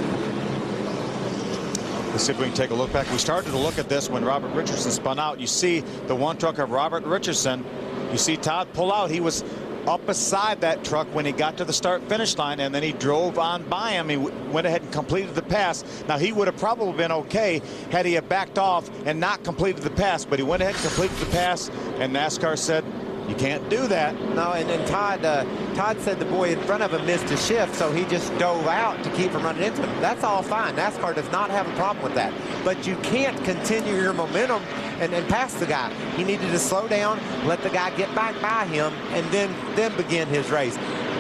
Let's see if we can take a look back. We started to look at this when Robert Richardson spun out. You see the one truck of Robert Richardson. You see Todd pull out. He was up beside that truck when he got to the start-finish line, and then he drove on by him. He went ahead and completed the pass. Now, he would have probably been okay had he have backed off and not completed the pass, but he went ahead and completed the pass, and NASCAR said, you can't do that. No, and then Todd said the boy in front of him missed a shift, so he just dove out to keep from running into him. That's all fine. NASCAR does not have a problem with that. But you can't continue your momentum and pass the guy. He needed to slow down, let the guy get back by him, and then begin his race.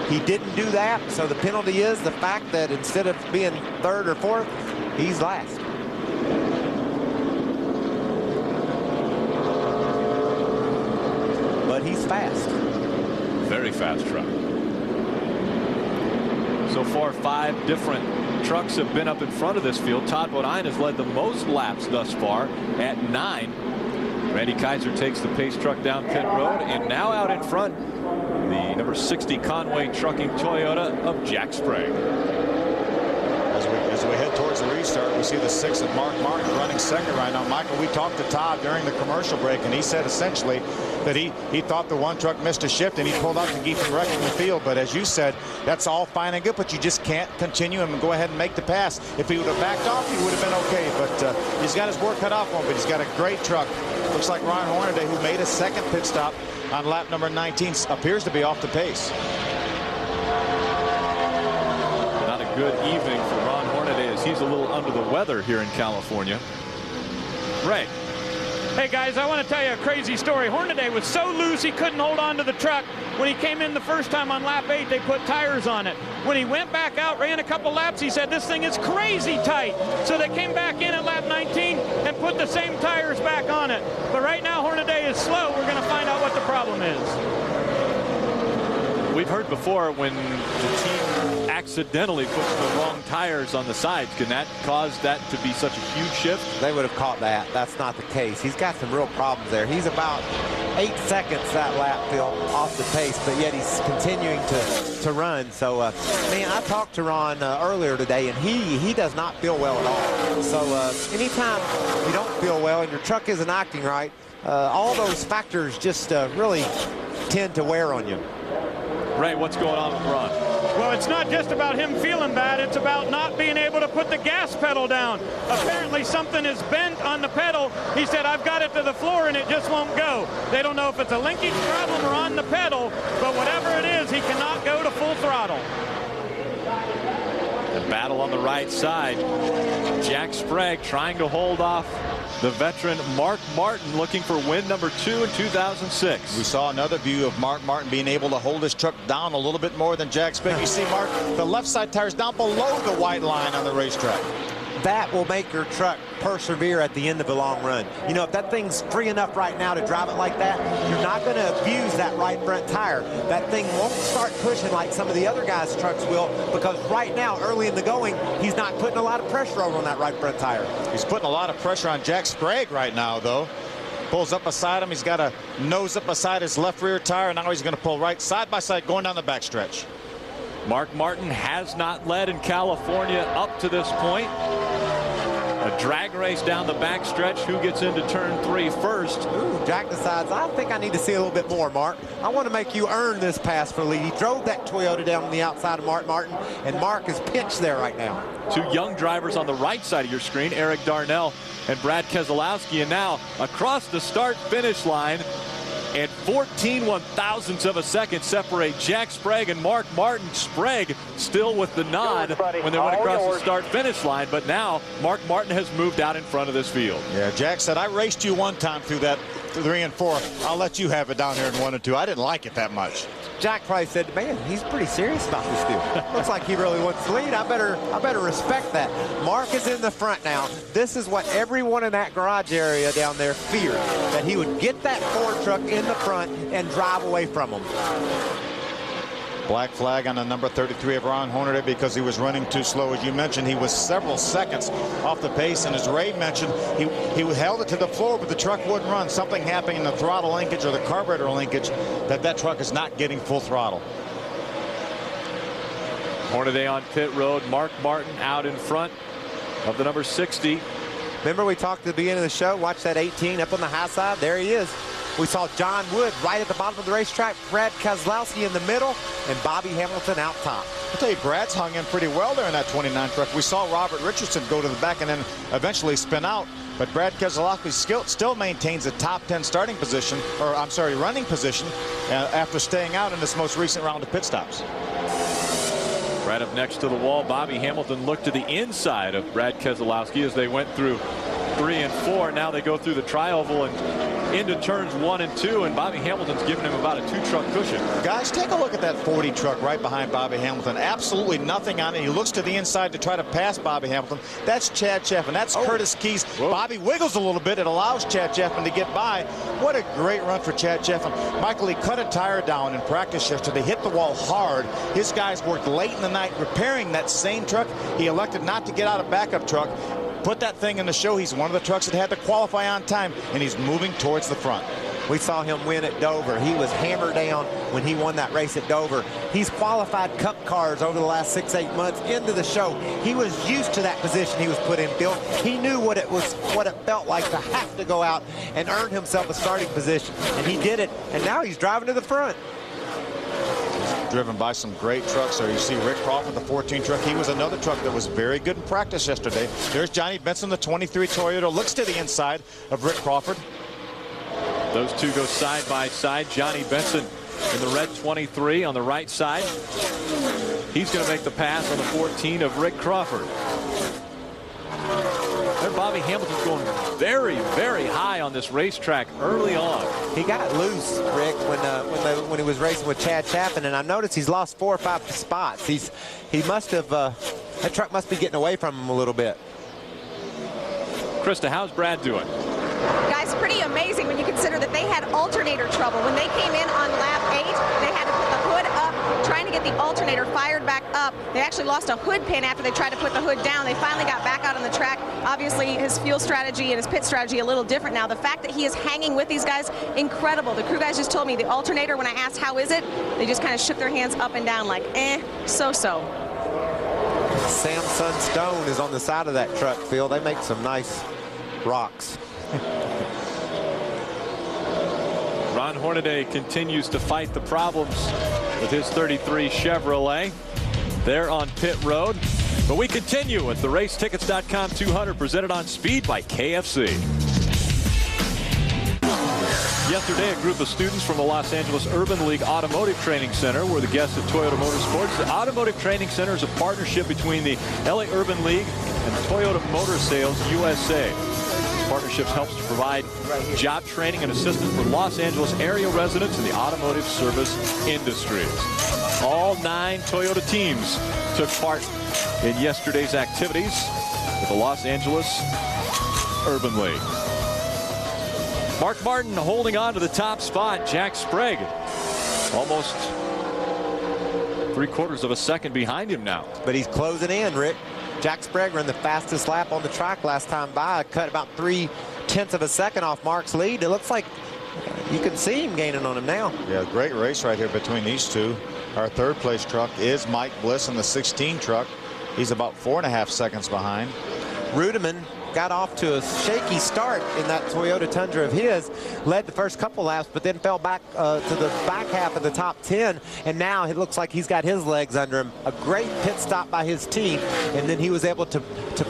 He didn't do that, so the penalty is the fact that instead of being 3rd or 4th, he's last. But he's fast. Very fast truck. So far, 5 different trucks have been up in front of this field. Todd Bodine has led the most laps thus far at 9. Randy Kaiser takes the pace truck down pit road, and now out in front, the number 60 Conway Trucking Toyota of Jack Sprague. As we head towards the restart, we see the 6 of Mark Martin running 2nd right now. Michael, we talked to Todd during the commercial break, and he said essentially that he thought the one truck missed a shift, and he pulled out to keep him wrecking the field. But as you said, that's all fine and good, but you just can't continue and go ahead and make the pass. If he would have backed off, he would have been okay. But he's got his work cut off for him, but he's got a great truck. Looks like Ron Hornaday, who made a 2nd pit stop on lap number 19, appears to be off the pace. Not a good evening for Ron Hornaday, as he's a little under the weather here in California. Ray. Hey guys, I want to tell you a crazy story. Hornaday was so loose he couldn't hold on to the truck. When he came in the first time on lap 8, they put tires on it. When he went back out, ran a couple laps, he said this thing is crazy tight. So they came back in at lap 19 and put the same tires back on it. But right now Hornaday is slow. We're going to find out what the problem is. We've heard before when the team accidentally puts the wrong tires on the sides, can that cause that to be such a huge shift? They would have caught that. That's not the case. He's got some real problems there. He's about 8 seconds that lap, Phil, off the pace, but yet he's continuing to run. So, man, I talked to Ron earlier today, and he does not feel well at all. So anytime you don't feel well and your truck isn't acting right, all those factors just really tend to wear on you. Ray, what's going on with Ron? Well, it's not just about him feeling bad. It's about not being able to put the gas pedal down. Apparently something is bent on the pedal. He said, I've got it to the floor and it just won't go. They don't know if it's a linkage problem or on the pedal, but whatever it is, he cannot go to full throttle. The battle on the right side. Jack Sprague trying to hold off the veteran Mark Martin, looking for win number 2 in 2006. We saw another view of Mark Martin being able to hold his truck down a little bit more than Jack Sprague. You see, Mark, the left side tire's down below the white line on the racetrack. That will make your truck persevere at the end of a long run. You know, if that thing's free enough right now to drive it like that, you're not going to abuse that right front tire. That thing won't start pushing like some of the other guys' trucks will, because right now, early in the going, he's not putting a lot of pressure over on that right front tire. He's putting a lot of pressure on Jack Sprague right now, though. Pulls up beside him. He's got a nose up beside his left rear tire. Now he's going to pull right side by side going down the backstretch. Mark Martin has not led in California up to this point. A drag race down the backstretch. Who gets into turn 3 first? Ooh, Jack decides, I think I need to see a little bit more, Mark. I want to make you earn this pass for lead. He drove that Toyota down on the outside of Mark Martin, and Mark is pinched there right now. 2 young drivers on the right side of your screen, Eric Darnell and Brad Keselowski, and now across the start-finish line and 14 one-thousandths of a second separate Jack Sprague and Mark Martin. Sprague still with the nod when they went across the start-finish line, but now Mark Martin has moved out in front of this field. Yeah, Jack said, I raced you one time through that 3 and 4. I'll let you have it down here in 1 and 2. I didn't like it that much. Jack probably said, man, he's pretty serious about this deal. Looks like he really wants to lead. I better respect that. Mark is in the front now. This is what everyone in that garage area down there feared, that he would get that Ford truck in the front and drive away from him. Black flag on the number 33 of Ron Hornaday because he was running too slow. As you mentioned, he was several seconds off the pace, and as Ray mentioned, he held it to the floor, but the truck wouldn't run. Something happened in the throttle linkage or the carburetor linkage that truck is not getting full throttle. Hornaday on pit road. Mark Martin out in front of the number 60. Remember we talked at the beginning of the show, watch that 18 up on the high side. There he is. We saw John Wood right at the bottom of the racetrack, Brad Keselowski in the middle, and Bobby Hamilton out top. I'll tell you, Brad's hung in pretty well there in that 29 truck. We saw Robert Richardson go to the back and then eventually spin out. But Brad Keselowski still maintains a top 10 starting position, or I'm sorry, running position, after staying out in this most recent round of pit stops. Right up next to the wall, Bobby Hamilton looked to the inside of Brad Keselowski as they went through 3 and 4. Now they go through the tri-oval and into turns 1 and 2, and Bobby Hamilton's giving him about a 2-truck cushion. Guys, take a look at that 40 truck right behind Bobby Hamilton. Absolutely nothing on it. He looks to the inside to try to pass Bobby Hamilton. That's Chad Cheffin. That's Curtis Keys. Whoa. Bobby wiggles a little bit. It allows Chad Cheffin to get by. What a great run for Chad Cheffin. Michael, he cut a tire down in practice yesterday. Hit the wall hard. His guys worked late in the night repairing that same truck. He elected not to get out of backup truck. Put that thing in the show. He's one of the trucks that had to qualify on time, and he's moving towards the front. We saw him win at Dover. He was hammered down when he won that race at Dover. He's qualified Cup cars over the last 6-8 months into the show. He was used to that position he was put in, Bill. He knew what it felt like to have to go out and earn himself a starting position, and he did it, and now he's driving to the front. Driven by some great trucks there. You see Rick Crawford, the 14 truck. He was another truck that was very good in practice yesterday. There's Johnny Benson, the 23 Toyota. Looks to the inside of Rick Crawford. Those two go side by side. Johnny Benson in the red 23 on the right side. He's going to make the pass on the 14 of Rick Crawford. There, Bobby Hamilton's going very, very high on this racetrack early on. He got loose, Rick, when he was racing with Chad Cheffin, and I noticed he's lost 4 or 5 spots. He must have that truck must be getting away from him a little bit. Krista, how's Brad doing? Guys, pretty amazing when you consider that they had alternator trouble. When they came in on lap 8, they had to put the hood up, trying to get the alternator fired back up. They actually lost a hood pin after they tried to put the hood down. They finally got back out on the track. Obviously, his fuel strategy and his pit strategy a little different now. The fact that he is hanging with these guys, incredible. The crew guys just told me the alternator, when I asked how is it, they just kind of shook their hands up and down like, so-so. Samson Stone is on the side of that truck, Phil. They make some nice rocks. Ron Hornaday continues to fight the problems with his 33 Chevrolet. They're on pit road. But we continue with the Racetickets.com 200 presented on Speed by KFC. Yesterday, a group of students from the Los Angeles Urban League Automotive Training Center were the guests at Toyota Motorsports. The Automotive Training Center is a partnership between the LA Urban League and Toyota Motor Sales USA. Partnerships helps to provide job training and assistance for Los Angeles area residents in the automotive service industries. All 9 Toyota teams took part in yesterday's activities with the Los Angeles Urban League. Mark Martin holding on to the top spot. Jack Sprague almost 3/4 of a second behind him now. But he's closing in, Rick. Jack Sprague ran the fastest lap on the track last time by. Cut about 0.3 of a second off Mark's lead. It looks like you can see him gaining on him now. Yeah, great race right here between these two. Our 3rd place truck is Mike Bliss in the 16 truck. He's about 4.5 seconds behind. Rudeman got off to a shaky start in that Toyota Tundra of his, led the first couple laps, but then fell back to the back half of the top 10, and now it looks like he's got his legs under him. A great pit stop by his team, and then he was able to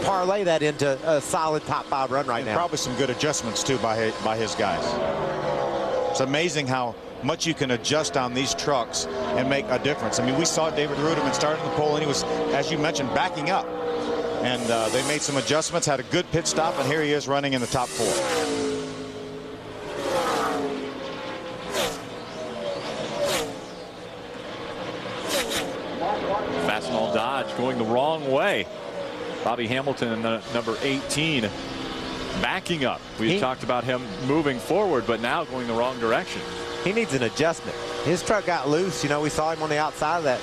parlay that into a solid top 5 run right now. Probably some good adjustments too by his guys. amazing how much you can adjust on these trucks and make a difference. I mean, we saw David Ruderman starting the pole, and he was, as you mentioned, backing up. And they made some adjustments, had a good pit stop, and here he is running in the top 4. Fastenal Dodge going the wrong way. Bobby Hamilton, number 18, backing up. We talked about him moving forward, but now going the wrong direction. He needs an adjustment. His truck got loose. You know, we saw him on the outside of that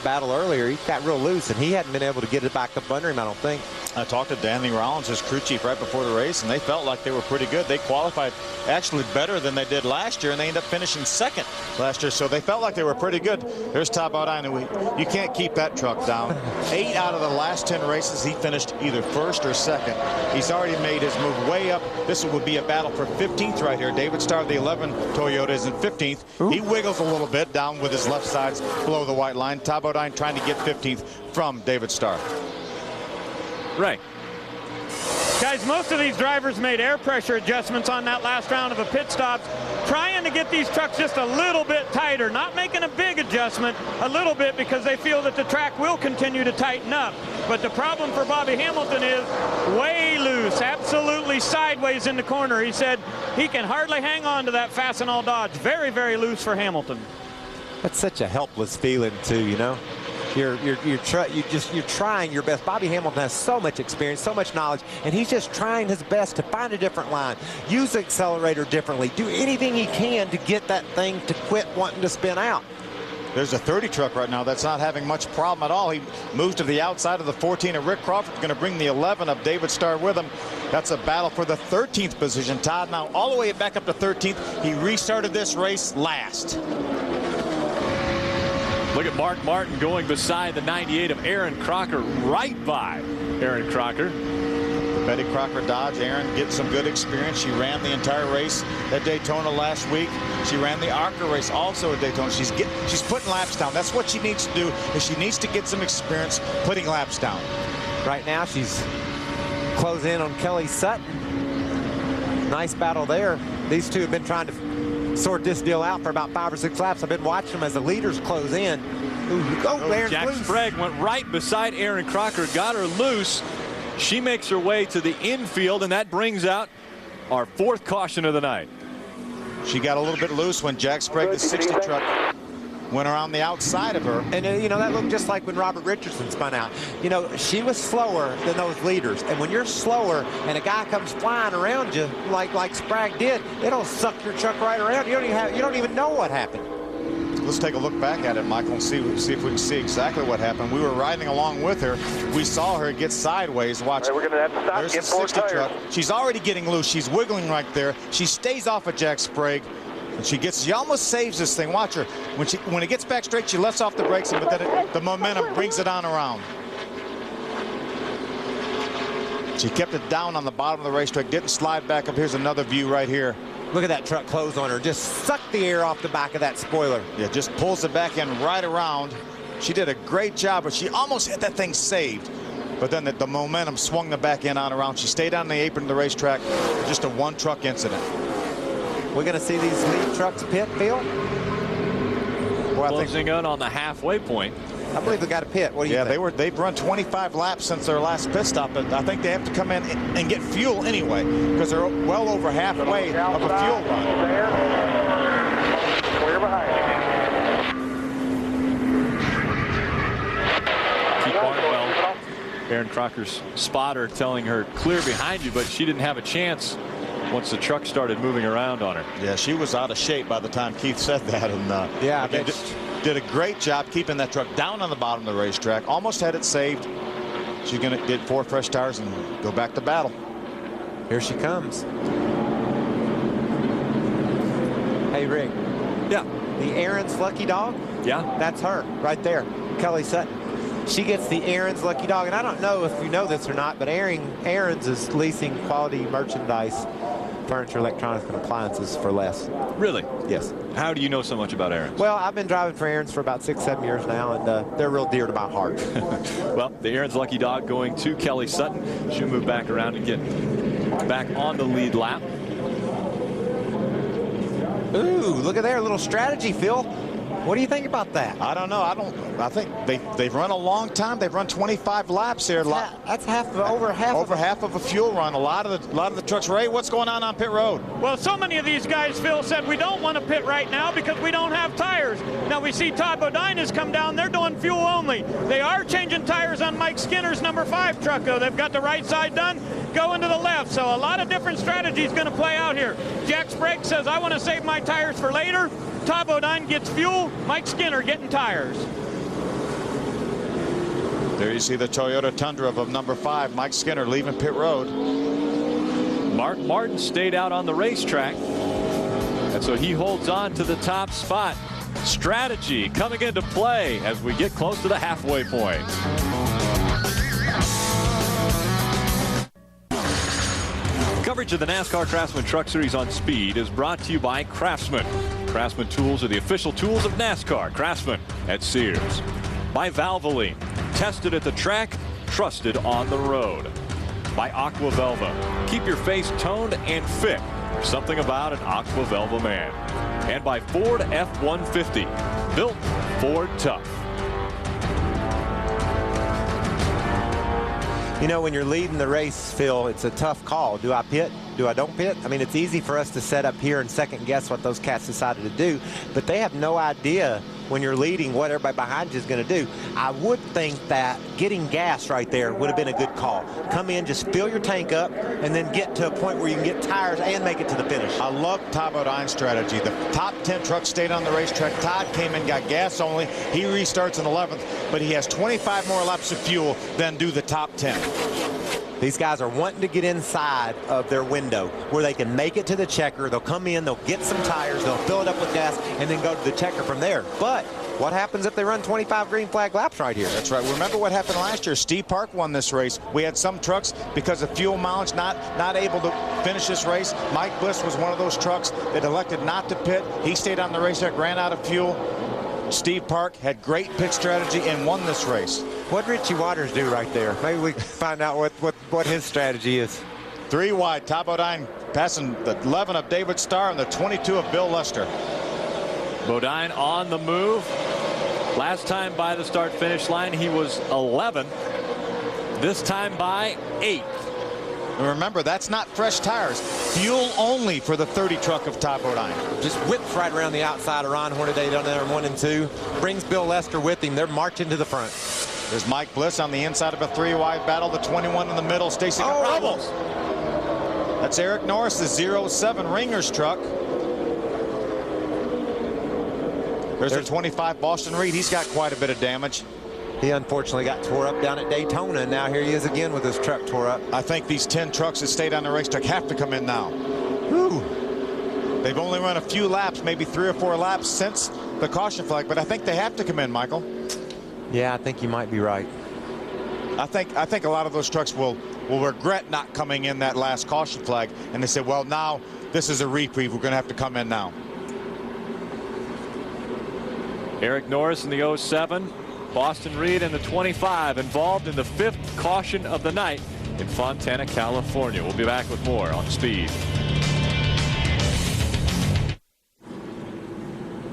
battle earlier. He got real loose, and he hadn't been able to get it back up under him, I don't think. I talked to Danny Rollins, his crew chief, right before the race, and they felt like they were pretty good. They qualified actually better than they did last year, and they ended up finishing second last year, so they felt like they were pretty good. There's Todd Bodine. You can't keep that truck down. 8 out of the last 10 races, he finished either first or second. He's already made his move way up. This would be a battle for 15th right here. David Starr, the 11 Toyota, is in 15th. Ooh. He wiggles a little bit down with his left sides below the white line. Todd Bodine trying to get 15th from David Starr. Right. Guys, most of these drivers made air pressure adjustments on that last round of a pit stop, trying to get these trucks just a little bit tighter, not making a big adjustment, a little bit, because they feel that the track will continue to tighten up. But the problem for Bobby Hamilton is way loose, absolutely sideways in the corner. He said he can hardly hang on to that Fastenal Dodge. Very, very loose for Hamilton. That's such a helpless feeling too, you know. You're trying your best. Bobby Hamilton has so much experience, so much knowledge, and he's just trying his best to find a different line, use the accelerator differently, do anything he can to get that thing to quit wanting to spin out. There's a 30 truck right now that's not having much problem at all. He moves to the outside of the 14 of Rick Crawford, going to bring the 11 of David Starr with him. That's a battle for the 13th position. Todd now all the way back up to 13th. He restarted this race last. Look at Mark Martin going beside the 98 of Aaron Crocker, right by Aaron Crocker. Betty Crocker Dodge. Aaron getting some good experience. She ran the entire race at Daytona last week. She ran the ARCA race also at Daytona. She's putting laps down. That's what she needs to do, is she needs to get some experience putting laps down. Right now she's closing in on Kelly Sutton. Nice battle there. These two have been trying to sort this deal out for about 5 or 6 laps. I've been watching them as the leaders close in. Jack Sprague went right beside Aaron Crocker, got her loose. She makes her way to the infield, and that brings out our 4th caution of the night. She got a little bit loose when Jack Sprague, the 60 truck, went around the outside of her. And, you know, that looked just like when Robert Richardson spun out. You know, she was slower than those leaders. And when you're slower and a guy comes flying around you like Sprague did, they don't suck your truck right around. You don't even know what happened. Let's take a look back at it, Michael, and see if we can see exactly what happened. We were riding along with her. We saw her get sideways. Watch. Right, we're going to have to stop. There's the 60 truck. She's already getting loose. She's wiggling right there. She stays off of Jack Sprague. And she almost saves this thing. Watch her. When it gets back straight, she lets off the brakes, but then the momentum brings it on around. She kept it down on the bottom of the racetrack, didn't slide back up. Here's another view right here. Look at that truck close on her. Just suck the air off the back of that spoiler. Yeah, just pulls it back in right around. She did a great job, but she almost had that thing saved. But then the momentum swung the back end on around. She stayed on the apron of the racetrack. Just a 1-truck incident. We're going to see these lead trucks pit, Phil? Closing in on the halfway point. I believe they got a pit. What do you think? They've run 25 laps since their last pit stop, but I think they have to come in and get fuel anyway, because they're well over halfway of a fuel run. Clear behind Keep Barnwell, Aaron Crocker's spotter, telling her clear behind you, but she didn't have a chance once the truck started moving around on her. Yeah, she was out of shape by the time Keith said that, and yeah, did a great job keeping that truck down on the bottom of the racetrack. Almost had it saved. She's going to get 4 fresh tires and go back to battle. Here she comes. Hey, Rick. Yeah. The Aaron's Lucky Dog? Yeah. That's her right there, Kelly Sutton. She gets the Aaron's Lucky Dog, and I don't know if you know this or not, but Aaron's is leasing quality merchandise, furniture, electronics, and appliances for less. Really? Yes. How do you know so much about Aaron's? Well, I've been driving for Aaron's for about 6-7 years now, and they're real dear to my heart. Well, the Aaron's Lucky Dog going to Kelly Sutton. She'll move back around and get back on the lead lap. Ooh, look at there, a little strategy, Phil. What do you think about that? I don't know. I think they've run a long time. They've run 25 laps here. That's over half of a fuel run. A lot of the trucks. Ray, what's going on pit road? Well, so many of these guys, Phil, said we don't want to pit right now because we don't have tires. Now we see Todd Bodine has come down. They're doing fuel only. They are changing tires on Mike Skinner's number 5 truck, though. They've got the right side done, going to the left. So a lot of different strategies going to play out here. Jack Sprague says, I want to save my tires for later. Todd Bodine gets fuel. Mike Skinner getting tires. There you see the Toyota Tundra of number 5, Mike Skinner, leaving pit road. Mark Martin stayed out on the racetrack, and so he holds on to the top spot. Strategy coming into play as we get close to the halfway point. Coverage of the NASCAR Craftsman Truck Series on Speed is brought to you by Craftsman. Craftsman tools are the official tools of NASCAR. Craftsman at Sears. By Valvoline. Tested at the track, trusted on the road. By Aqua Velva. Keep your face toned and fit. There's something about an Aqua Velva man. And by Ford F-150. Built Ford tough. You know, when you're leading the race, Phil, it's a tough call. Do I pit? Do I don't pit? I mean, it's easy for us to set up here and second guess what those cats decided to do, but they have no idea when you're leading what everybody behind you is going to do. I would think that getting gas right there would have been a good call. Come in, just fill your tank up, and then get to a point where you can get tires and make it to the finish. I love Todd Bodine's strategy. The top 10 trucks stayed on the racetrack. Todd came in, got gas only. He restarts in 11th, but he has 25 more laps of fuel than do the top 10. These guys are wanting to get inside of their window where they can make it to the checker. They'll come in, they'll get some tires, they'll fill it up with gas, and then go to the checker from there. But what happens if they run 25 green flag laps right here? That's right. Remember what happened last year. Steve Park won this race. We had some trucks, because of fuel mileage, not able to finish this race. Mike Bliss was one of those trucks that elected not to pit. He stayed on the racetrack, ran out of fuel. Steve Park had great pit strategy and won this race. What did Richie Waters do right there? Maybe we can find out what his strategy is. 3 wide. Todd Bodine passing the 11 of David Starr and the 22 of Bill Lester. Bodine on the move. Last time by the start-finish line, he was 11. This time by 8. And remember, that's not fresh tires. Fuel only for the 30 truck of Todd Bodine. Just whips right around the outside of Ron Hornaday down there in 1 and 2. Brings Bill Lester with him. They're marching to the front. There's Mike Bliss on the inside of a 3-wide battle. The 21 in the middle. Stacy Rebels. That's Eric Norris, the 07 Ringers truck. There's a 25 Boston Reed. He's got quite a bit of damage. He unfortunately got tore up down at Daytona, and now here he is again with his truck tore up. I think these 10 trucks that stayed on the racetrack have to come in now. Whew. They've only run a few laps, maybe 3 or 4 laps since the caution flag, but I think they have to come in, Michael. Yeah, I think you might be right. I think a lot of those trucks will regret not coming in that last caution flag, and they said, well, now this is a reprieve. We're going to have to come in now. Eric Norris in the 07. Boston Reed in the 25, involved in the 5th caution of the night in Fontana, California. We'll be back with more on Speed.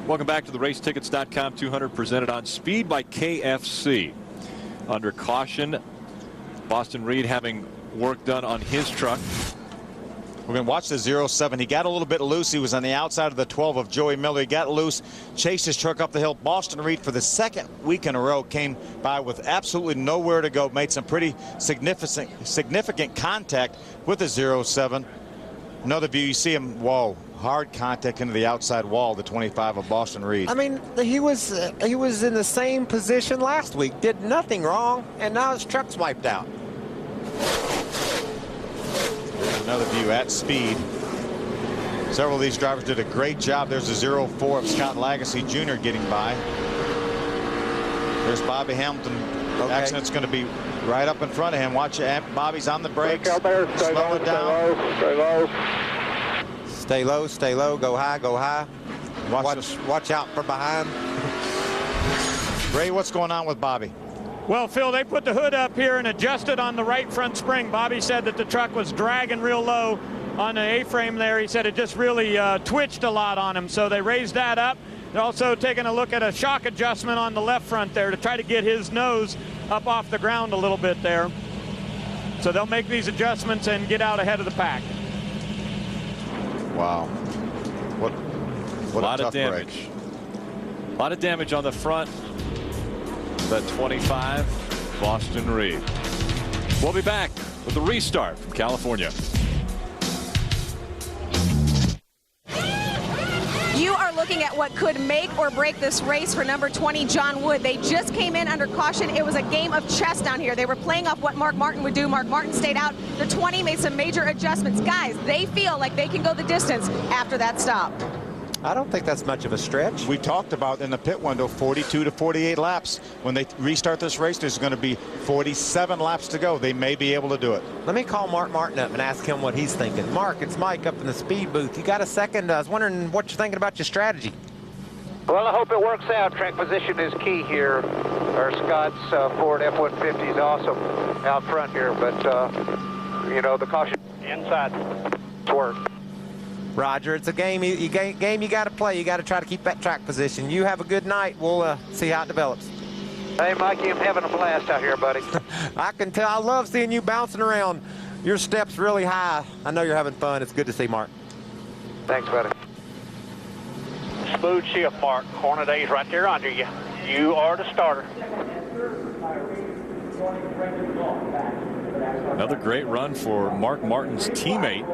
Welcome back to the Racetickets.com 200 presented on Speed by KFC. Under caution, Boston Reed having work done on his truck. We're going to watch the 07. He got a little bit loose. He was on the outside of the 12 of Joey Miller. He got loose, chased his truck up the hill. Boston Reed, for the 2nd week in a row, came by with absolutely nowhere to go. Made some pretty significant contact with the 07. Another view, you see him, whoa, hard contact into the outside wall, the 25 of Boston Reed. I mean, he was in the same position last week, did nothing wrong, and now his truck's wiped out. Another view at Speed. Several of these drivers did a great job. There's a 04 of Scott Lagasse Jr. getting by. There's Bobby Hamilton. Okay. Accident's going to be right up in front of him. Watch it. Bobby's on the brakes. Out there. Stay Slow low, it down. Stay low. Stay low, stay low. Go high, go high. Watch out from behind. Ray, what's going on with Bobby? Well, Phil, they put the hood up here and adjusted on the right front spring. Bobby said that the truck was dragging real low on the A-frame there. He said it just really twitched a lot on him, so they raised that up. They're also taking a look at a shock adjustment on the left front there to try to get his nose up off the ground a little bit there. So they'll make these adjustments and get out ahead of the pack. Wow. What a lot a of tough damage. break. A lot of damage on the front. That 25, Boston Reed. We'll be back with the restart from California. You are looking at what could make or break this race for number 20, John Wood. They just came in under caution. It was a game of chess down here. They were playing off what Mark Martin would do. Mark Martin stayed out. The 20 made some major adjustments. Guys, they feel like they can go the distance after that stop. I don't think that's much of a stretch. We talked about in the pit window 42 to 48 laps. When they restart this race, there's going to be 47 laps to go. They may be able to do it. Let me call Mark Martin up and ask him what he's thinking. Mark, it's Mike up in the speed booth. You got a second? I was wondering what you're thinking about your strategy. Well, I hope it works out. Track position is key here. Our Scott's Ford F-150 is awesome out front here, but, you know, the caution inside work. Roger, it's a game you got to play. You got to try to keep that track position. You have a good night. We'll see how it develops. Hey, Mikey, I'm having a blast out here, buddy. I can tell. I love seeing you bouncing around. Your step's really high. I know you're having fun. It's good to see, Mark. Thanks, buddy. Smooth shift, Mark. Hornaday's right there under you. You are the starter. Another great run for Mark Martin's teammate.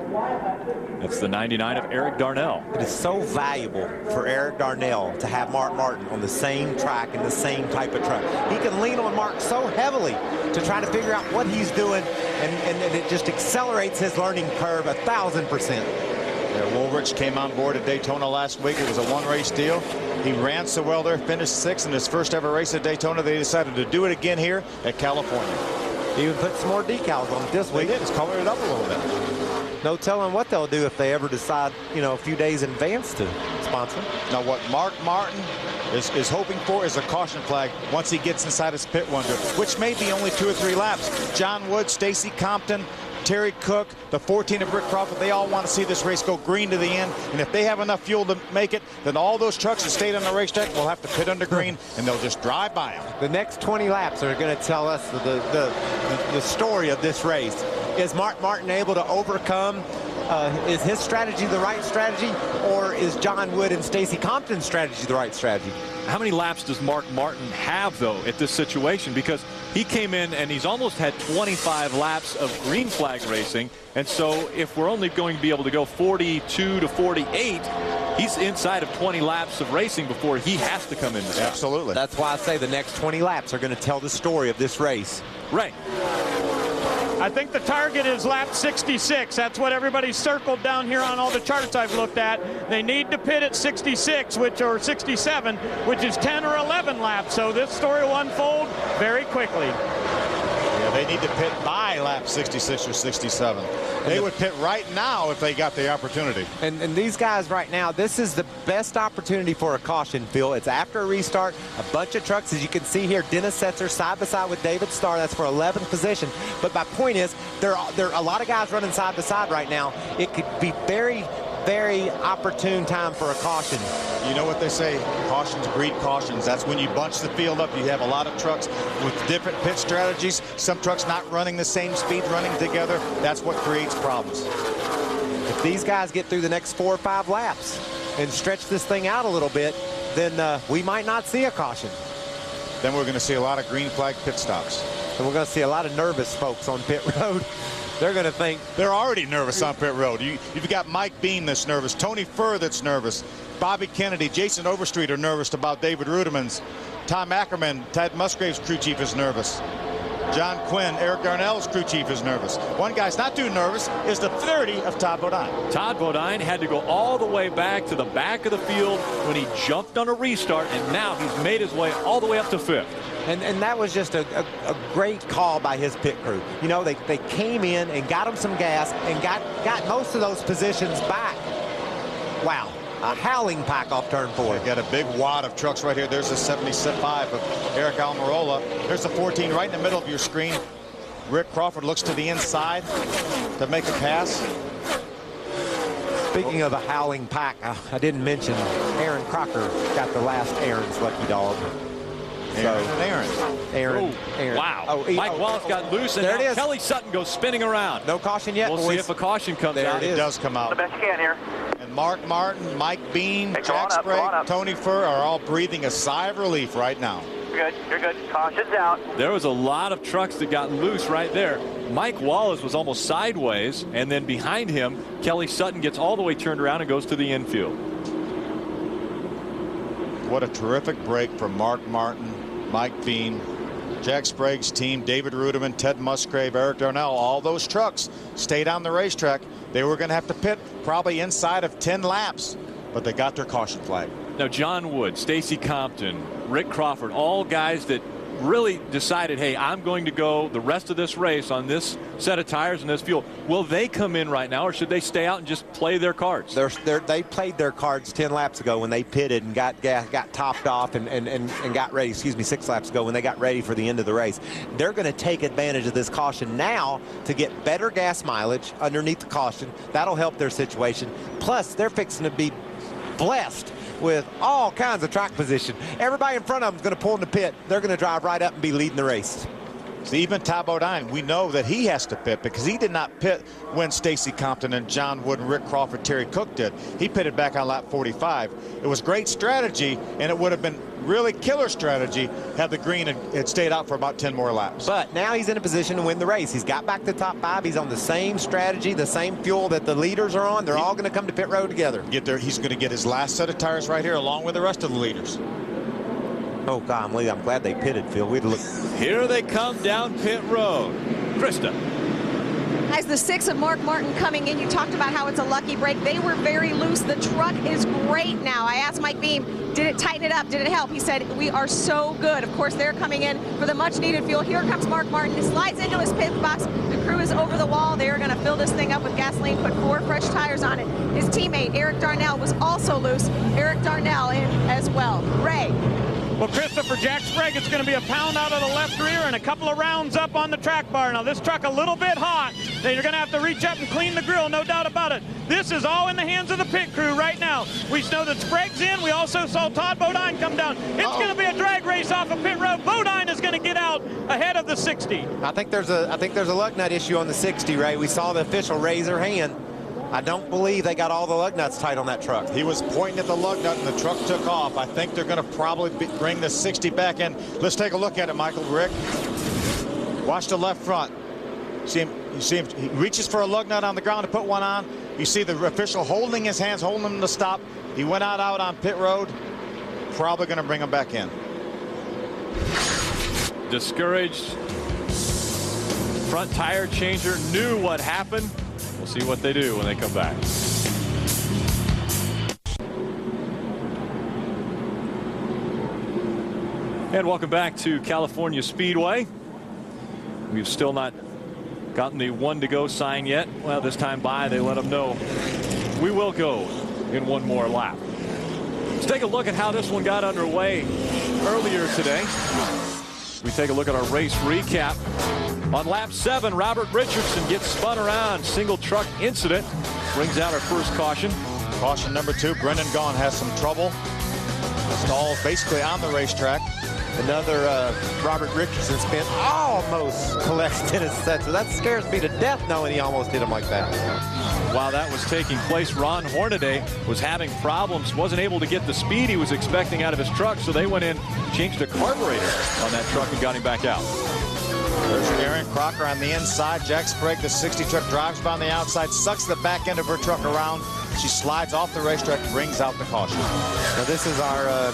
That's the 99 of Eric Darnell. It is so valuable for Eric Darnell to have Mark Martin on the same track and the same type of truck. He can lean on Mark so heavily to try to figure out what he's doing, and it just accelerates his learning curve 1,000%. Yeah, Woolrich came on board at Daytona last week. It was a one-race deal. He ran so well there, finished 6th in his first ever race at Daytona. They decided to do it again here at California. Even put some more decals on it this week. They did. It's colored it up a little bit. No telling what they'll do if they ever decide, you know, a few days in advance to sponsor. Now, what Mark Martin is hoping for is a caution flag once he gets inside his pit window, which may be only 2 or 3 laps. John Wood, Stacy Compton, Terry Cook, the 14 of Rick Crawford, they all want to see this race go green to the end. And if they have enough fuel to make it, then all those trucks that stayed on the racetrack will have to pit under green, and they'll just drive by them. The next 20 laps are going to tell us the story of this race. Is Mark Martin able to overcome? Is his strategy the right strategy, or is John Wood and Stacy Compton's strategy the right strategy? How many laps does Mark Martin have, though, at this situation? Because he came in and he's almost had 25 laps of green flag racing. And so if we're only going to be able to go 42 to 48, he's inside of 20 laps of racing before he has to come in. Absolutely. That's why I say the next 20 laps are going to tell the story of this race. Right. I think the target is lap 66. That's what everybody's circled down here on all the charts I've looked at. They need to pit at 66, or 67, which is 10 or 11 laps. So this story will unfold very quickly. Yeah, they need to pit by lap 66 or 67. They would pit right now if they got the opportunity. And these guys right now, this is the best opportunity for a caution, Phil. It's after a restart. A bunch of trucks, as you can see here, Dennis Setzer side by side with David Starr. That's for 11th position. But my point is, there are a lot of guys running side by side right now. It could be very opportune time for a caution. You know what they say, cautions breed cautions. That's when you bunch the field up. You have a lot of trucks with different pit strategies. Some trucks not running the same speed, running together. That's what creates problems. If these guys get through the next 4 or 5 laps and stretch this thing out a little bit, then we might not see a caution. Then we're going to see a lot of green flag pit stops. And we're going to see a lot of nervous folks on pit road. They're going to think. They're already nervous on pit road. You've got Mike Beam that's nervous, Tony Furr that's nervous, Bobby Kennedy, Jason Overstreet are nervous about David Ruderman's. Tom Ackerman, Ted Musgrave's crew chief is nervous. John Quinn, Eric Darnell's crew chief is nervous. One guy's not too nervous is the 30 of Todd Bodine. Todd Bodine had to go all the way back to the back of the field when he jumped on a restart, and now he's made his way all the way up to 5th. And that was just a great call by his pit crew. You know, they came in and got him some gas and got most of those positions back. Wow. A howling pack off turn 4. They got a big wad of trucks right here. There's a 75 of Eric Almirola. There's the 14 right in the middle of your screen. Rick Crawford looks to the inside to make a pass. Speaking of a howling pack, I didn't mention Aaron Crocker got the last Aaron's lucky dog. Aaron. Wow. Mike Wallace got loose, and there it is. Kelly Sutton goes spinning around. No caution yet, We'll boys. see if a caution comes out. It does come out. The best you can here. And Mark Martin, Mike Bean, Hey, Jack Sprague, Tony Furr are all breathing a sigh of relief right now. You're good. You're good. Caution's out. There was a lot of trucks that got loose right there. Mike Wallace was almost sideways, and then behind him, Kelly Sutton gets all the way turned around and goes to the infield. What a terrific break from Mark Martin, Mike Bean, Jack Sprague's team, David Ruderman, Ted Musgrave, Eric Darnell. All those trucks stayed on the racetrack. They were going to have to pit probably inside of 10 laps, but they got their caution flag. Now, John Wood, Stacy Compton, Rick Crawford, all guys that really decided, hey, I'm going to go the rest of this race on this set of tires and this fuel. Will they come in right now, or should they stay out and just play their cards? They played their cards 10 laps ago when they pitted and got topped off and got ready. 6 laps ago when they got ready for the end of the race. They're going to take advantage of this caution now to get better gas mileage underneath the caution. That'll help their situation. Plus, they're fixing to be blessed with all kinds of track position. Everybody in front of them is going to pull in the pit. They're going to drive right up and be leading the race. See, even Ty Bodine, we know that he has to pit because he did not pit when Stacy Compton and John Wood and Rick Crawford, Terry Cook did. He pitted back on lap 45. It was great strategy, and it would have been really killer strategy had the green had stayed out for about 10 more laps. But now he's in a position to win the race. He's got back to the top 5. He's on the same strategy, the same fuel that the leaders are on. They're all going to come to pit road together. He's going to get his last set of tires right here along with the rest of the leaders. Oh, God, I'm glad they pitted, Phil. We'd look. Here they come down pit road. Krista. As the 6 of Mark Martin coming in, you talked about how it's a lucky break. They were very loose. The truck is great now. I asked Mike Beam, did it tighten it up? Did it help? He said, we are so good. Of course, they're coming in for the much-needed fuel. Here comes Mark Martin. He slides into his pit box. The crew is over the wall. They're going to fill this thing up with gasoline, put 4 fresh tires on it. His teammate, Eric Darnell, was also loose. Eric Darnell in as well. Ray. Well, Christopher, Jack Sprague, it's going to be a pound out of the left rear and a couple of rounds up on the track bar. Now, this truck a little bit hot. You're going to have to reach up and clean the grill, no doubt about it. This is all in the hands of the pit crew right now. We know that Sprague's in. We also saw Todd Bodine come down. It's going to be a drag race off of pit road. Bodine is going to get out ahead of the 60. I think there's a lug nut issue on the 60, Ray. We saw the official raise her hand. I don't believe they got all the lug nuts tight on that truck. He was pointing at the lug nut and the truck took off. I think they're going to probably bring the 60 back in. Let's take a look at it, Michael. Rick, watch the left front. You see him, he reaches for a lug nut on the ground to put one on. You see the official holding his hands, holding him to stop. He went out on pit road. Probably going to bring him back in. Discouraged. Front tire changer knew what happened. We'll see what they do when they come back. And welcome back to California Speedway. We've still not gotten the 1 to go sign yet. Well, this time by, they let them know we will go in one more lap. Let's take a look at how this one got underway earlier today. We take a look at our race recap. On lap 7, Robert Richardson gets spun around. Single truck incident brings out our first caution. Caution number 2, Brendan Gaughan has some trouble. Stalls basically on the racetrack. Another Robert Richardson spin almost collects Dennis Setzer. That scares me to death knowing he almost hit him like that. While that was taking place, Ron Hornaday was having problems, wasn't able to get the speed he was expecting out of his truck, so they went in, changed the carburetor on that truck and got him back out. There's Aaron Crocker on the inside. Jack Sprague, the 60 truck, drives by on the outside, sucks the back end of her truck around. She slides off the racetrack, brings out the caution. Now this is our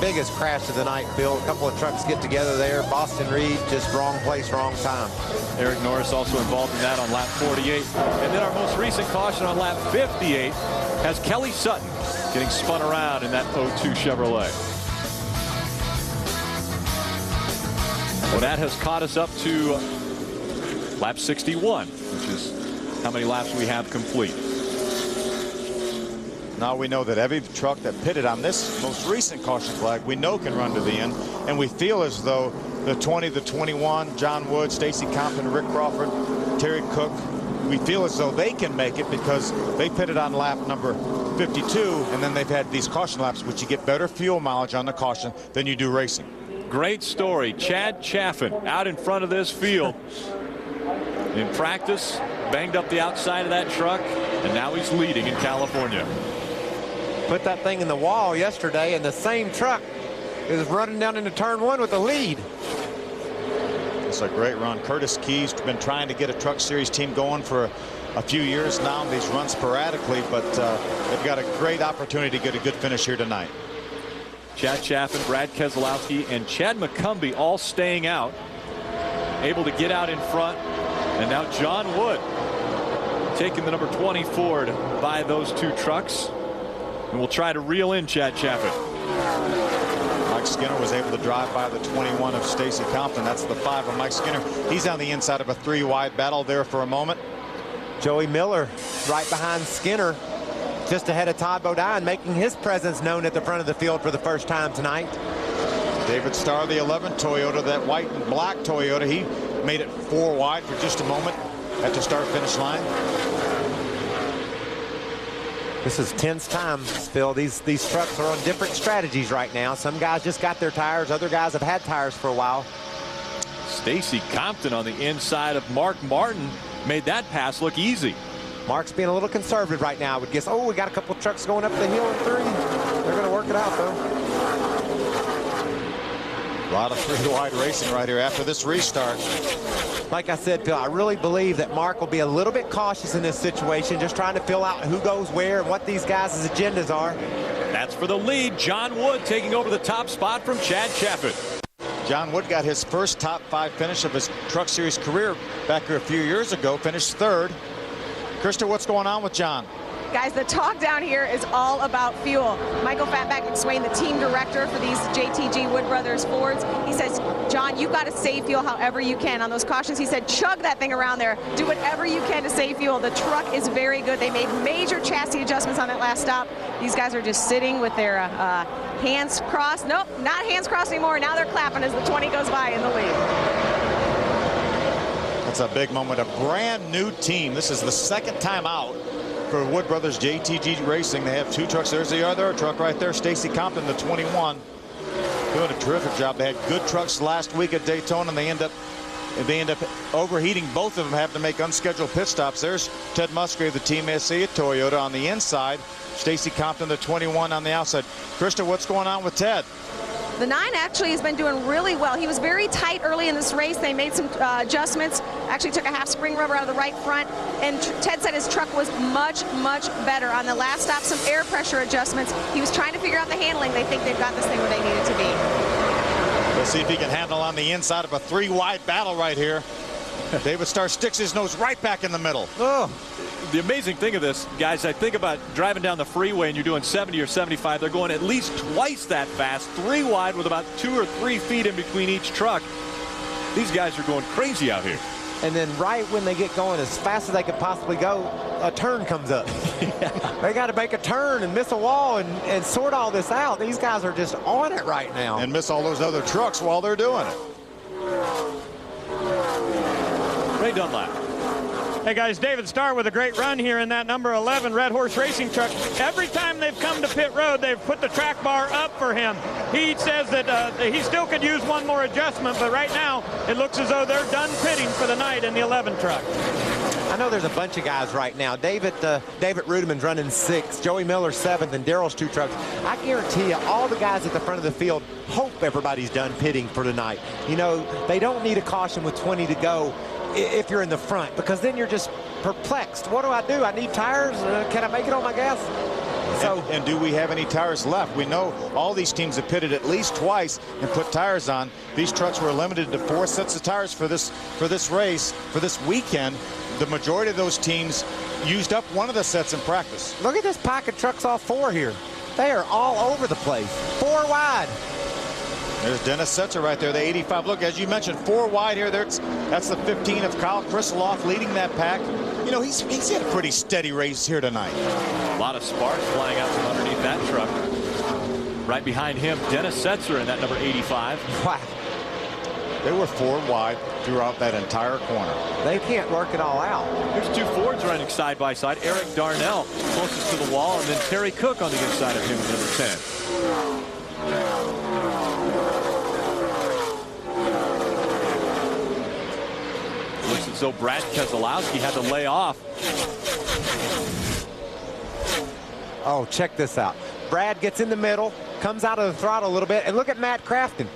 biggest crash of the night, Phil. A couple of trucks get together there. Boston Reed, just wrong place, wrong time. Eric Norris also involved in that on lap 48. And then our most recent caution on lap 58 has Kelly Sutton getting spun around in that 02 Chevrolet. Well, that has caught us up to lap 61, which is how many laps we have complete. Now we know that every truck that pitted on this most recent caution flag, we know can run to the end, and we feel as though the 20, the 21, John Wood, Stacy Compton, Rick Crawford, Terry Cook, we feel as though they can make it because they pitted on lap number 52, and then they've had these caution laps, which you get better fuel mileage on the caution than you do racing. Great story. Chad Chaffin out in front of this field in practice, banged up the outside of that truck, and now he's leading in California. Put that thing in the wall yesterday, and the same truck is running down into turn 1 with the lead. It's a great run. Curtis Key's been trying to get a Truck Series team going for a few years now. These run sporadically, but they've got a great opportunity to get a good finish here tonight. Chad Chaffin, Brad Keselowski, and Chad McCumbee all staying out, able to get out in front. And now John Wood taking the number 20 Ford by those two trucks. And we'll try to reel in Chad Chaffin. Mike Skinner was able to drive by the 21 of Stacy Compton. That's the 5 of Mike Skinner. He's on the inside of a 3-wide battle there for a moment. Joey Miller right behind Skinner, just ahead of Todd Bodine, making his presence known at the front of the field for the first time tonight. David Starr, the 11 Toyota, that white and black Toyota, he made it 4 wide for just a moment at the start-finish line. This is tense time, Phil. These trucks are on different strategies right now. Some guys just got their tires. Other guys have had tires for a while. Stacy Compton on the inside of Mark Martin made that pass look easy. Mark's being a little conservative right now. I would guess, oh, we got a couple trucks going up the hill in 3. They're going to work it out, though. A lot of 3-wide racing right here after this restart. Like I said, Phil, I really believe that Mark will be a little bit cautious in this situation, just trying to fill out who goes where and what these guys' agendas are. That's for the lead. John Wood taking over the top spot from Chad Chaffin. John Wood got his first top 5 finish of his Truck Series career back here a few years ago, finished 3rd. Krista, what's going on with John? Guys, the talk down here is all about fuel. Michael Fatback McSwain, the team director for these JTG Wood Brothers Fords, he says, John, you've got to save fuel however you can. On those cautions, he said, chug that thing around there. Do whatever you can to save fuel. The truck is very good. They made major chassis adjustments on that last stop. These guys are just sitting with their hands crossed. Nope, not hands crossed anymore. Now they're clapping as the 20 goes by in the lead. That's a big moment. A brand new team. This is the 2nd time out for Wood Brothers JTG Racing. They have 2 trucks. There's the other truck right there. Stacy Compton, the 21, doing a terrific job. They had good trucks last week at Daytona, and they end up overheating. Both of them have to make unscheduled pit stops. There's Ted Musgrave, the Team SC at Toyota on the inside. Stacy Compton, the 21, on the outside. Krista, what's going on with Ted? The 9 actually has been doing really well. He was very tight early in this race. They made some adjustments, actually took a half spring rubber out of the right front, and Ted said his truck was much, much better. On the last stop, some air pressure adjustments. He was trying to figure out the handling. They think they've got this thing where they need it to be. Let's see if he can handle on the inside of a 3-wide battle right here. David Starr sticks his nose right back in the middle. Oh, the amazing thing of this, guys, I think about driving down the freeway and you're doing 70 or 75. They're going at least twice that fast, 3 wide with about 2 or 3 feet in between each truck. These guys are going crazy out here. And then right when they get going as fast as they could possibly go, a turn comes up. Yeah. They got to make a turn and miss a wall and sort all this out. These guys are just on it right now. And miss all those other trucks while they're doing it. Ray Dunlap. Hey guys, David Starr with a great run here in that number 11 Red Horse Racing truck. Every time they've come to pit road, they've put the track bar up for him. He says that he still could use one more adjustment, but right now it looks as though they're done pitting for the night in the 11 truck. I know there's a bunch of guys right now. David Rudeman's running 6th, Joey Miller 7th, and Daryl's 2 trucks. I guarantee you, all the guys at the front of the field hope everybody's done pitting for tonight. You know, they don't need a caution with 20 to go if you're in the front, because then you're just perplexed. What do? I need tires? Can I make it on my gas? So, and do we have any tires left? We know all these teams have pitted at least twice and put tires on. These trucks were limited to 4 sets of tires for this race, for this weekend. The majority of those teams used up one of the sets in practice. Look at this pack of trucks, all 4 here. They are all over the place. 4 wide. There's Dennis Setzer right there, the 85. Look, as you mentioned, 4 wide here. That's the 15 of Kyle Krisloff leading that pack. You know, he's had a pretty steady race here tonight. A lot of sparks flying out from underneath that truck. Right behind him, Dennis Setzer in that number 85. Wow. They were 4 wide throughout that entire corner. They can't work it all out. There's 2 Fords running side by side. Eric Darnell closest to the wall, and then Terry Cook on the inside of him in number 10. Looks as though Brad Keselowski had to lay off. Oh, check this out. Brad gets in the middle, comes out of the throttle a little bit, and look at Matt Craftsman.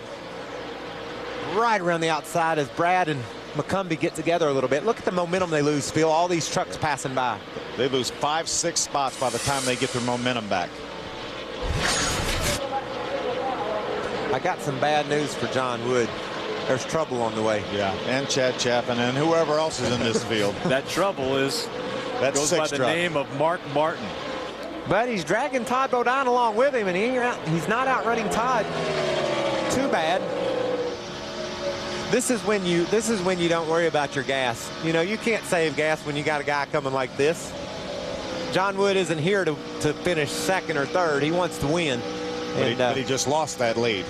Right around the outside as Brad and McCumbee get together a little bit. Look at the momentum they lose, Phil. All these trucks passing by. They lose 5-6 spots by the time they get their momentum back. I got some bad news for John Wood. There's trouble on the way. Yeah, and Chad Chapin and whoever else is in this field. That trouble is goes by the name of Mark Martin. But he's dragging Todd Bodine along with him, and he's not outrunning Todd too bad. This is when you don't worry about your gas. You know, you can't save gas when you got a guy coming like this. John Wood isn't here to finish second or third. He wants to win. But he just lost that lead.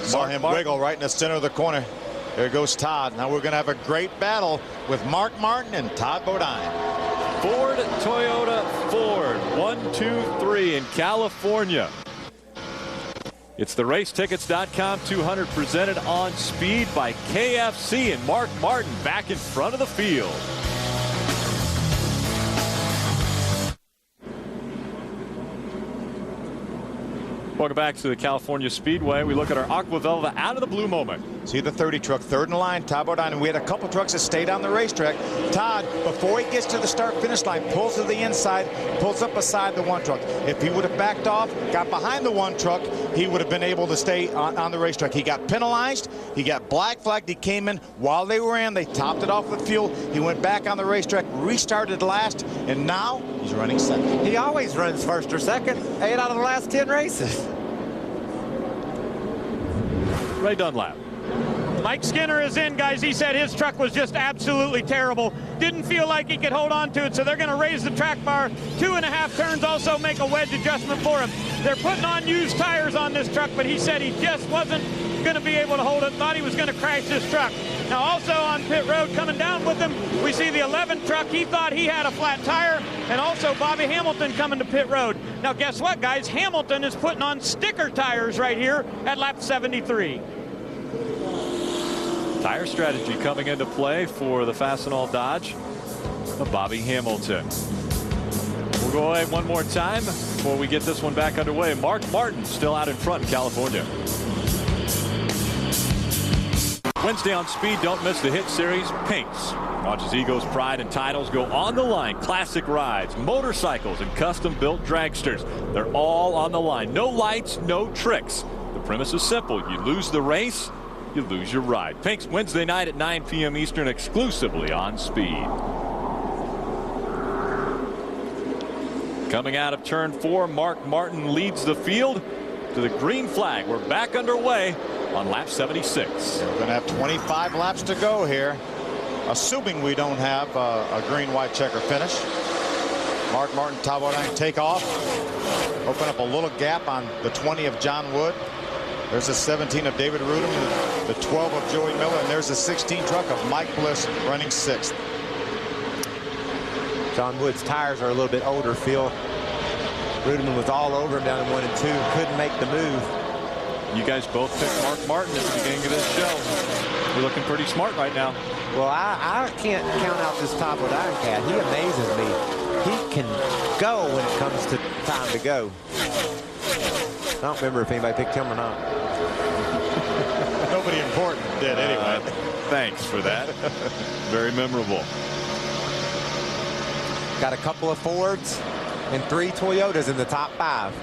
Saw him wiggle right in the center of the corner. There goes Todd. Now we're going to have a great battle with Mark Martin and Todd Bodine. Ford, Toyota, Ford. 1, 2, 3 in California. It's the racetickets.com 200 presented on speed by KFC, and Mark Martin back in front of the field. Welcome back to the California Speedway. We look at our Aqua Velva out of the blue moment. See the 30 truck, third in line, Todd Bodine. And we had a couple trucks that stayed on the racetrack. Todd, before he gets to the start-finish line, pulls to the inside, pulls up beside the 1 truck. If he would have backed off, got behind the 1 truck, he would have been able to stay on the racetrack. He got penalized. He got black flagged. He came in while they were in. They topped it off with fuel. He went back on the racetrack, restarted last, and now he's running second. He always runs first or second, 8 out of the last 10 races. Ray Dunlap. Mike Skinner is in, guys. He said his truck was just absolutely terrible. Didn't feel like he could hold on to it, so they're going to raise the track bar 2.5 turns, also make a wedge adjustment for him. They're putting on used tires on this truck, but he said he just wasn't going to be able to hold it. Thought he was going to crash this truck. Now, also on pit road, coming down with him, we see the 11 truck. He thought he had a flat tire, and also Bobby Hamilton coming to pit road. Now, guess what, guys? Hamilton is putting on sticker tires right here at lap 73. Tire strategy coming into play for the Fastenal Dodge of Bobby Hamilton. We'll go away one more time before we get this one back underway. Mark Martin still out in front in California. Wednesday on Speed, don't miss the hit series Pinks. Watch as Ego's pride and titles go on the line. Classic rides, motorcycles, and custom-built dragsters. They're all on the line. No lights, no tricks. The premise is simple. You lose the race, you lose your ride. Pinks Wednesday night at 9 p.m. Eastern, exclusively on Speed. Coming out of turn 4, Mark Martin leads the field to the green flag. We're back underway on lap 76. We're going to have 25 laps to go here, assuming we don't have a green-white checker finish. Mark Martin, Todd Bodine take off. Open up a little gap on the 20 of John Wood. There's a 17 of David Rudem, the 12 of Joey Miller, and there's a 16 truck of Mike Bliss running 6th. John Wood's tires are a little bit older, Phil. Rudem was all over him down in 1 and 2, couldn't make the move. You guys both picked Mark Martin at the beginning of this show. You're looking pretty smart right now. Well, I can't count out this Todd Bodine cat. He amazes me. He can go when it comes to time to go. I don't remember if anybody picked him or not. Nobody important did anyway. Thanks for that. Very memorable. Got a couple of Fords and 3 Toyotas in the top 5.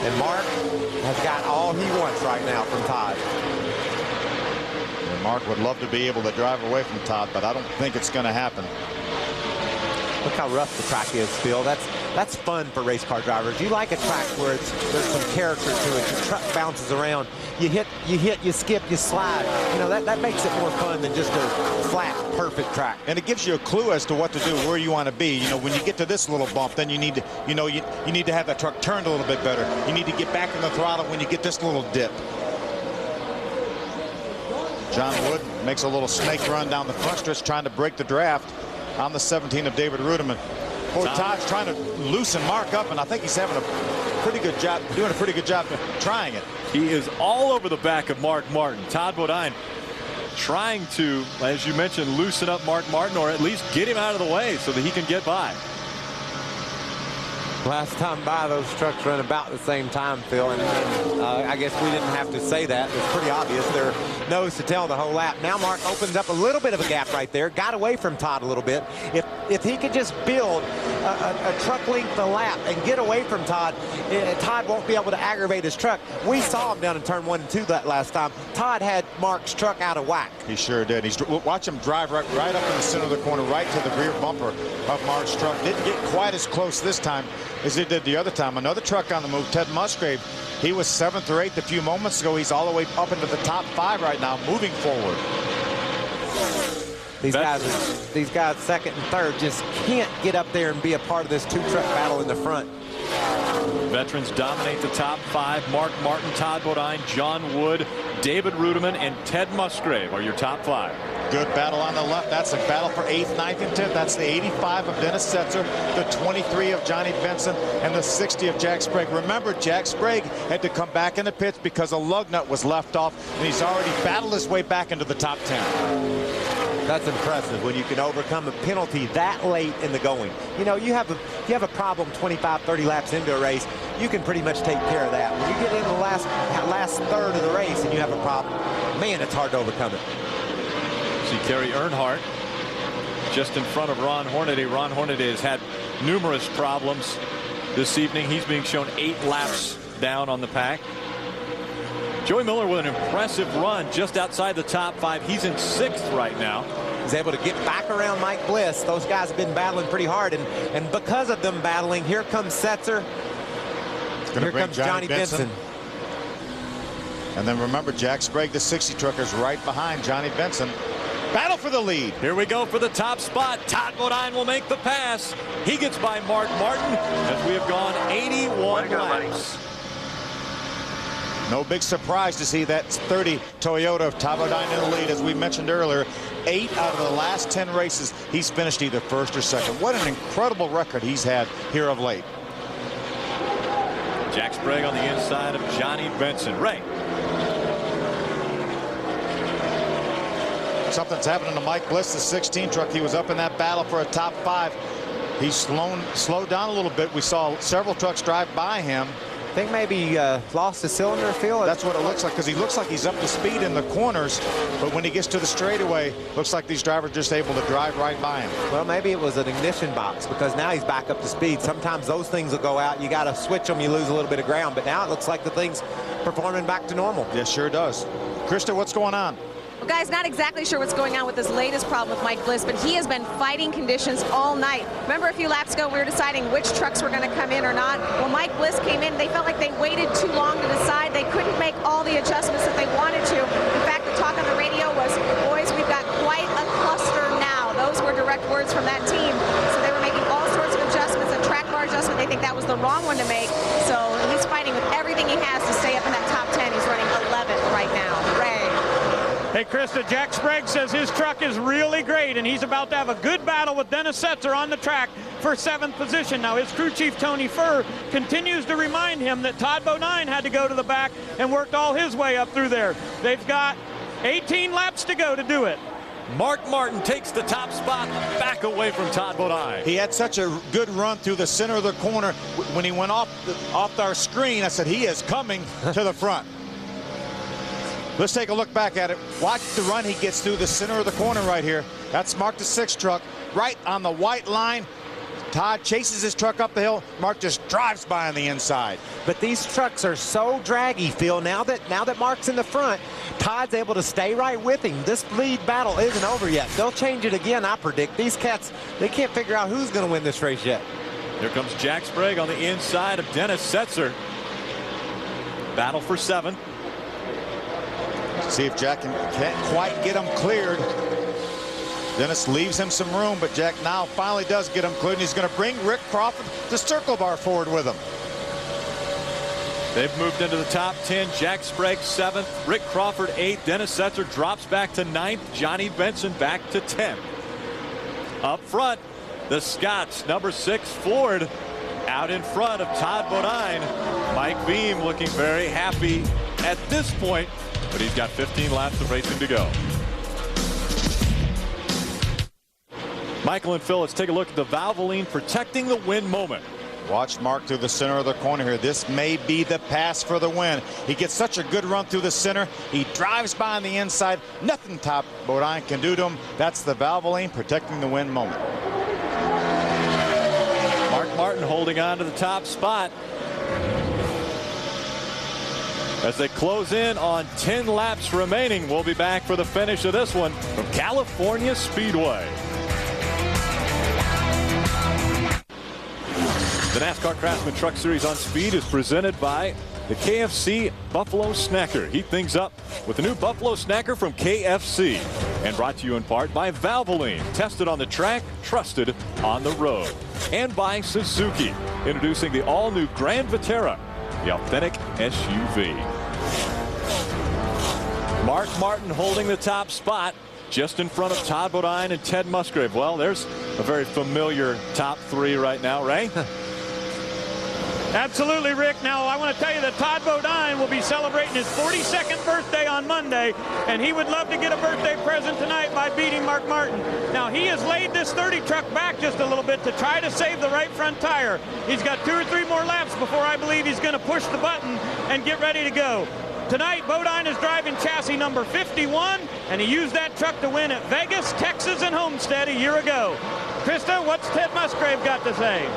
And Mark has got all he wants right now from Todd. And Mark would love to be able to drive away from Todd, but I don't think it's going to happen. Look how rough the track is, Phil. That's fun for race car drivers. You like a track where there's some character to it. The truck bounces around. You hit, you skip, you slide. You know, that makes it more fun than just a flat, perfect track. And it gives you a clue as to what to do, where you want to be. You know, when you get to this little bump, then you need to, you need to have that truck turned a little bit better. You need to get back in the throttle when you get this little dip. John Wood makes a little snake run down the front stretch trying to break the draft on the 17 of David Ruderman. Boy, Todd's trying to loosen Mark up, and I think he's having a pretty good job, doing a pretty good job trying it. He is all over the back of Mark Martin. Todd Bodine trying to, as you mentioned, loosen up Mark Martin, or at least get him out of the way so that he can get by. Last time by, those trucks run about the same time, Phil, and I guess we didn't have to say that. It's pretty obvious. They're nose to tail the whole lap. Now Mark opens up a little bit of a gap right there, got away from Todd a little bit. If he could just build a truck length a lap and get away from Todd, Todd won't be able to aggravate his truck. We saw him down in turn 1 and 2 that last time. Todd had Mark's truck out of whack. He sure did. Watch him drive right up in the center of the corner, right to the rear bumper of Mark's truck. Didn't get quite as close this time as he did the other time. Another truck on the move, Ted Musgrave. He was 7th or 8th a few moments ago. He's all the way up into the top 5 right now, moving forward. These guys second and third just can't get up there and be a part of this two-truck battle in the front. Veterans dominate the top 5. Mark Martin, Todd Bodine, John Wood, David Ruderman, and Ted Musgrave are your top 5. Good battle on the left. That's a battle for 8th, 9th, and 10th. That's the 85 of Dennis Setzer, the 23 of Johnny Benson, and the 60 of Jack Sprague. Remember, Jack Sprague had to come back in the pits because a lug nut was left off, and he's already battled his way back into the top 10. That's impressive when you can overcome a penalty that late in the going. You know, you have a problem 25, 30 laps into a race, you can pretty much take care of that. When you get in the last third of the race and you have a problem, man, it's hard to overcome it. See Kerry Earnhardt just in front of Ron Hornaday. Ron Hornaday has had numerous problems this evening. He's being shown 8 laps down on the pack. Joey Miller with an impressive run just outside the top 5. He's in 6th right now. He's able to get back around Mike Bliss. Those guys have been battling pretty hard, and because of them battling, here comes Setzer. Here comes Johnny Benson. And then remember, Jack Sprague, the 60 trucker, is right behind Johnny Benson. Battle for the lead. Here we go for the top spot. Todd Bodine will make the pass. He gets by Mark Martin as we have gone 81 laps. No big surprise to see that 30 Toyota of Todd Bodine in the lead. As we mentioned earlier, 8 out of the last 10 races, he's finished either 1st or 2nd. What an incredible record he's had here of late. Jack Sprague on the inside of Johnny Benson. Ray. Something's happening to Mike Bliss, the 16 truck. He was up in that battle for a top 5. He's slowed down a little bit. We saw several trucks drive by him. I think maybe lost a cylinder, Phil. That's what it looks like, because he looks like he's up to speed in the corners, but when he gets to the straightaway, looks like these drivers just able to drive right by him. Well, maybe it was an ignition box, because now he's back up to speed. Sometimes those things will go out. You got to switch them. You lose a little bit of ground, but now it looks like the thing's performing back to normal. Yes, sure does. Krista, what's going on? Well, guys, not exactly sure what's going on with this latest problem with Mike Bliss, but he has been fighting conditions all night. Remember a few laps ago, we were deciding which trucks were going to come in or not. Well, Mike Bliss came in. They felt like they waited too long to decide. They couldn't make all the adjustments that they wanted to. In fact, the talk on the radio was, boys, we've got quite a cluster now. Those were direct words from that team. So they were making all sorts of adjustments, a track bar adjustment. They think that was the wrong one to make. So he's fighting with everything he has to stay up in that top 10. He's running 11th right now. Ray. Hey, Krista, Jack Sprague says his truck is really great, and he's about to have a good battle with Dennis Setzer on the track for 7th position. Now, his crew chief, Tony Furr, continues to remind him that Todd Bodine had to go to the back and worked all his way up through there. They've got 18 laps to go to do it. Mark Martin takes the top spot back away from Todd Bodine. He had such a good run through the center of the corner. When he went off our screen, I said, he is coming to the front. Let's take a look back at it. Watch the run he gets through the center of the corner right here. That's Mark the 6 truck right on the white line. Todd chases his truck up the hill. Mark just drives by on the inside. But these trucks are so draggy, Phil. Now that Mark's in the front, Todd's able to stay right with him. This lead battle isn't over yet. They'll change it again, I predict. These cats, they can't figure out who's going to win this race yet. Here comes Jack Sprague on the inside of Dennis Setzer. Battle for 7. See if Jack can't quite get him cleared. Dennis leaves him some room, but Jack now finally does get him cleared, and he's going to bring Rick Crawford the circle bar forward with him. They've moved into the top 10. Jack Sprague 7th, Rick Crawford 8th, Dennis Setzer drops back to 9th, Johnny Benson back to 10th. Up front, the Scots, number 6 Ford, out in front of Todd Bodine. Mike Beam looking very happy at this point, but he's got 15 laps of racing to go. Michael and Phil, let's take a look at the Valvoline protecting the win moment. Watch Mark through the center of the corner here. This may be the pass for the win. He gets such a good run through the center. He drives by on the inside. Nothing Todd Bodine can do to him. That's the Valvoline protecting the win moment. Mark Martin holding on to the top spot as they close in on 10 laps remaining. We'll be back for the finish of this one from California Speedway. The NASCAR Craftsman Truck Series on Speed is presented by the KFC Buffalo Snacker. Heat things up with the new Buffalo Snacker from KFC. And brought to you in part by Valvoline. Tested on the track, trusted on the road. And by Suzuki. Introducing the all-new Grand Vitara, the authentic SUV. Mark Martin holding the top spot just in front of Todd Bodine and Ted Musgrave. Well, there's a very familiar top 3 right now, Ray. Absolutely, Rick. Now, I want to tell you that Todd Bodine will be celebrating his 42nd birthday on Monday, and he would love to get a birthday present tonight by beating Mark Martin. Now, he has laid this 30 truck back just a little bit to try to save the right front tire. He's got 2 or 3 more laps before I believe he's going to push the button and get ready to go. Tonight, Bodine is driving chassis number 51, and he used that truck to win at Vegas, Texas, and Homestead a year ago. Krista, what's Ted Musgrave got to say?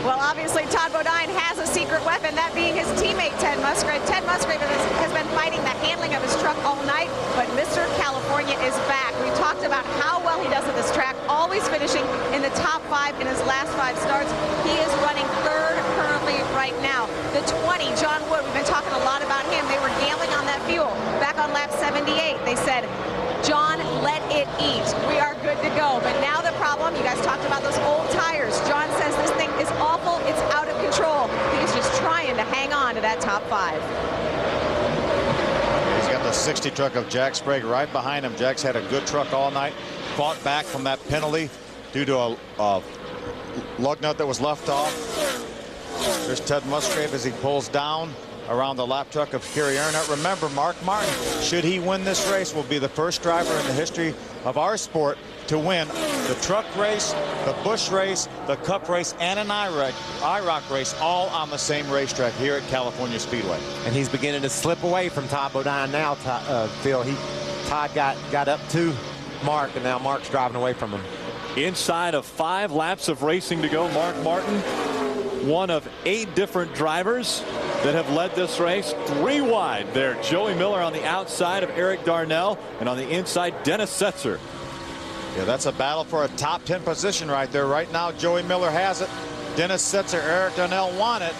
Well, obviously, Todd Bodine has a secret weapon, that being his teammate, Ted Musgrave. Ted Musgrave has been fighting the handling of his truck all night, but Mr. California is back. We talked about how well he does at this track, always finishing in the top 5 in his last 5 starts. He is running 3rd currently right now. The 20, John Wood, we've been talking a lot about him. They were gambling on that fuel. Back on lap 78, they said, John, let it eat. We are good to go. But now the problem, you guys talked about those old tires. John says this thing is awful. It's out of control. He's just trying to hang on to that top 5. He's got the 60 truck of Jack Sprague right behind him. Jack's had a good truck all night. Fought back from that penalty due to a lug nut that was left off. There's Ted Musgrave as he pulls down around the lap truck of Kerry Earnhardt. Remember, Mark Martin, should he win this race, will be the first driver in the history of our sport to win the truck race, the Busch race, the Cup race, and an IROC race, all on the same racetrack here at California Speedway. And he's beginning to slip away from Todd Bodine now, Phil. Todd got up to Mark, and now Mark's driving away from him. Inside of 5 laps of racing to go, Mark Martin, one of 8 different drivers that have led this race. 3 wide there. Joey Miller on the outside of Eric Darnell, and on the inside, Dennis Setzer. Yeah, that's a battle for a top 10 position right there. Right now, Joey Miller has it. Dennis Setzer, Eric Darnell won it.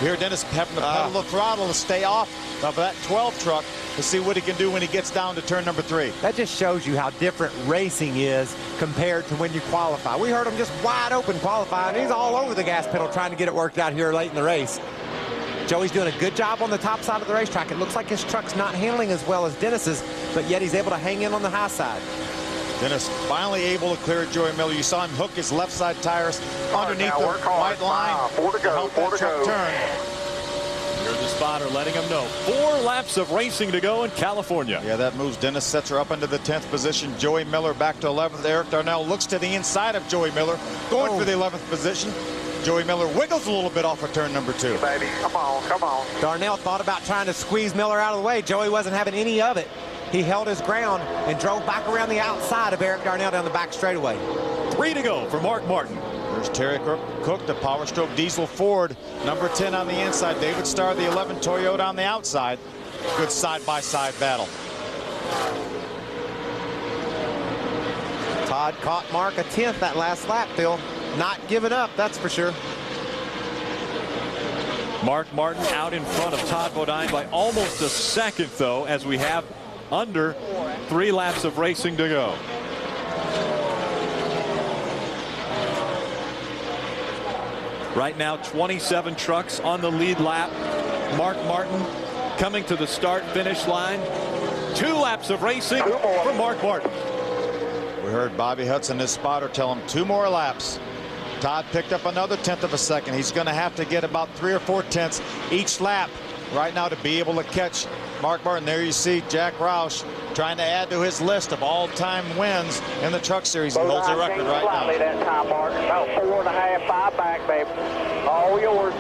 Here, Dennis having to pedal the throttle to stay off of that 12 truck to see what he can do when he gets down to turn number 3. That just shows you how different racing is compared to when you qualify. We heard him just wide open qualifying. He's all over the gas pedal trying to get it worked out here late in the race. Joey's doing a good job on the top side of the racetrack. It looks like his truck's not handling as well as Dennis's, but yet he's able to hang in on the high side. Dennis finally able to clear Joey Miller. You saw him hook his left side tires underneath the white line. 4 to go, 4 to go. Turn. Here's the spotter letting him know. 4 laps of racing to go in California. Yeah, that moves Dennis Setzer up into the 10th position. Joey Miller back to 11th. Eric Darnell looks to the inside of Joey Miller, going for the 11th position. Joey Miller wiggles a little bit off of turn number 2. Baby, come on, come on. Darnell thought about trying to squeeze Miller out of the way. Joey wasn't having any of it. He held his ground and drove back around the outside of Eric Darnell down the back straightaway. 3 to go for Mark Martin. There's Terry Cook, the Power Stroke Diesel Ford, number 10 on the inside. David Starr, the 11 Toyota on the outside. Good side-by-side battle. Todd caught Mark a 10th that last lap, Phil. Not giving up, that's for sure. Mark Martin out in front of Todd Bodine by almost a second, though, as we have under 3 laps of racing to go. Right now, 27 trucks on the lead lap. Mark Martin coming to the start-finish line. 2 laps of racing for Mark Martin. We heard Bobby Hudson, his spotter, tell him 2 more laps. Todd picked up another 1/10 of a second. He's going to have to get about 3 or 4 tenths each lap right now to be able to catch Mark Martin. There you see Jack Roush trying to add to his list of all-time wins in the Truck Series. He holds a record right now. That time, Martin. About 4.5, 5 back, baby. All yours.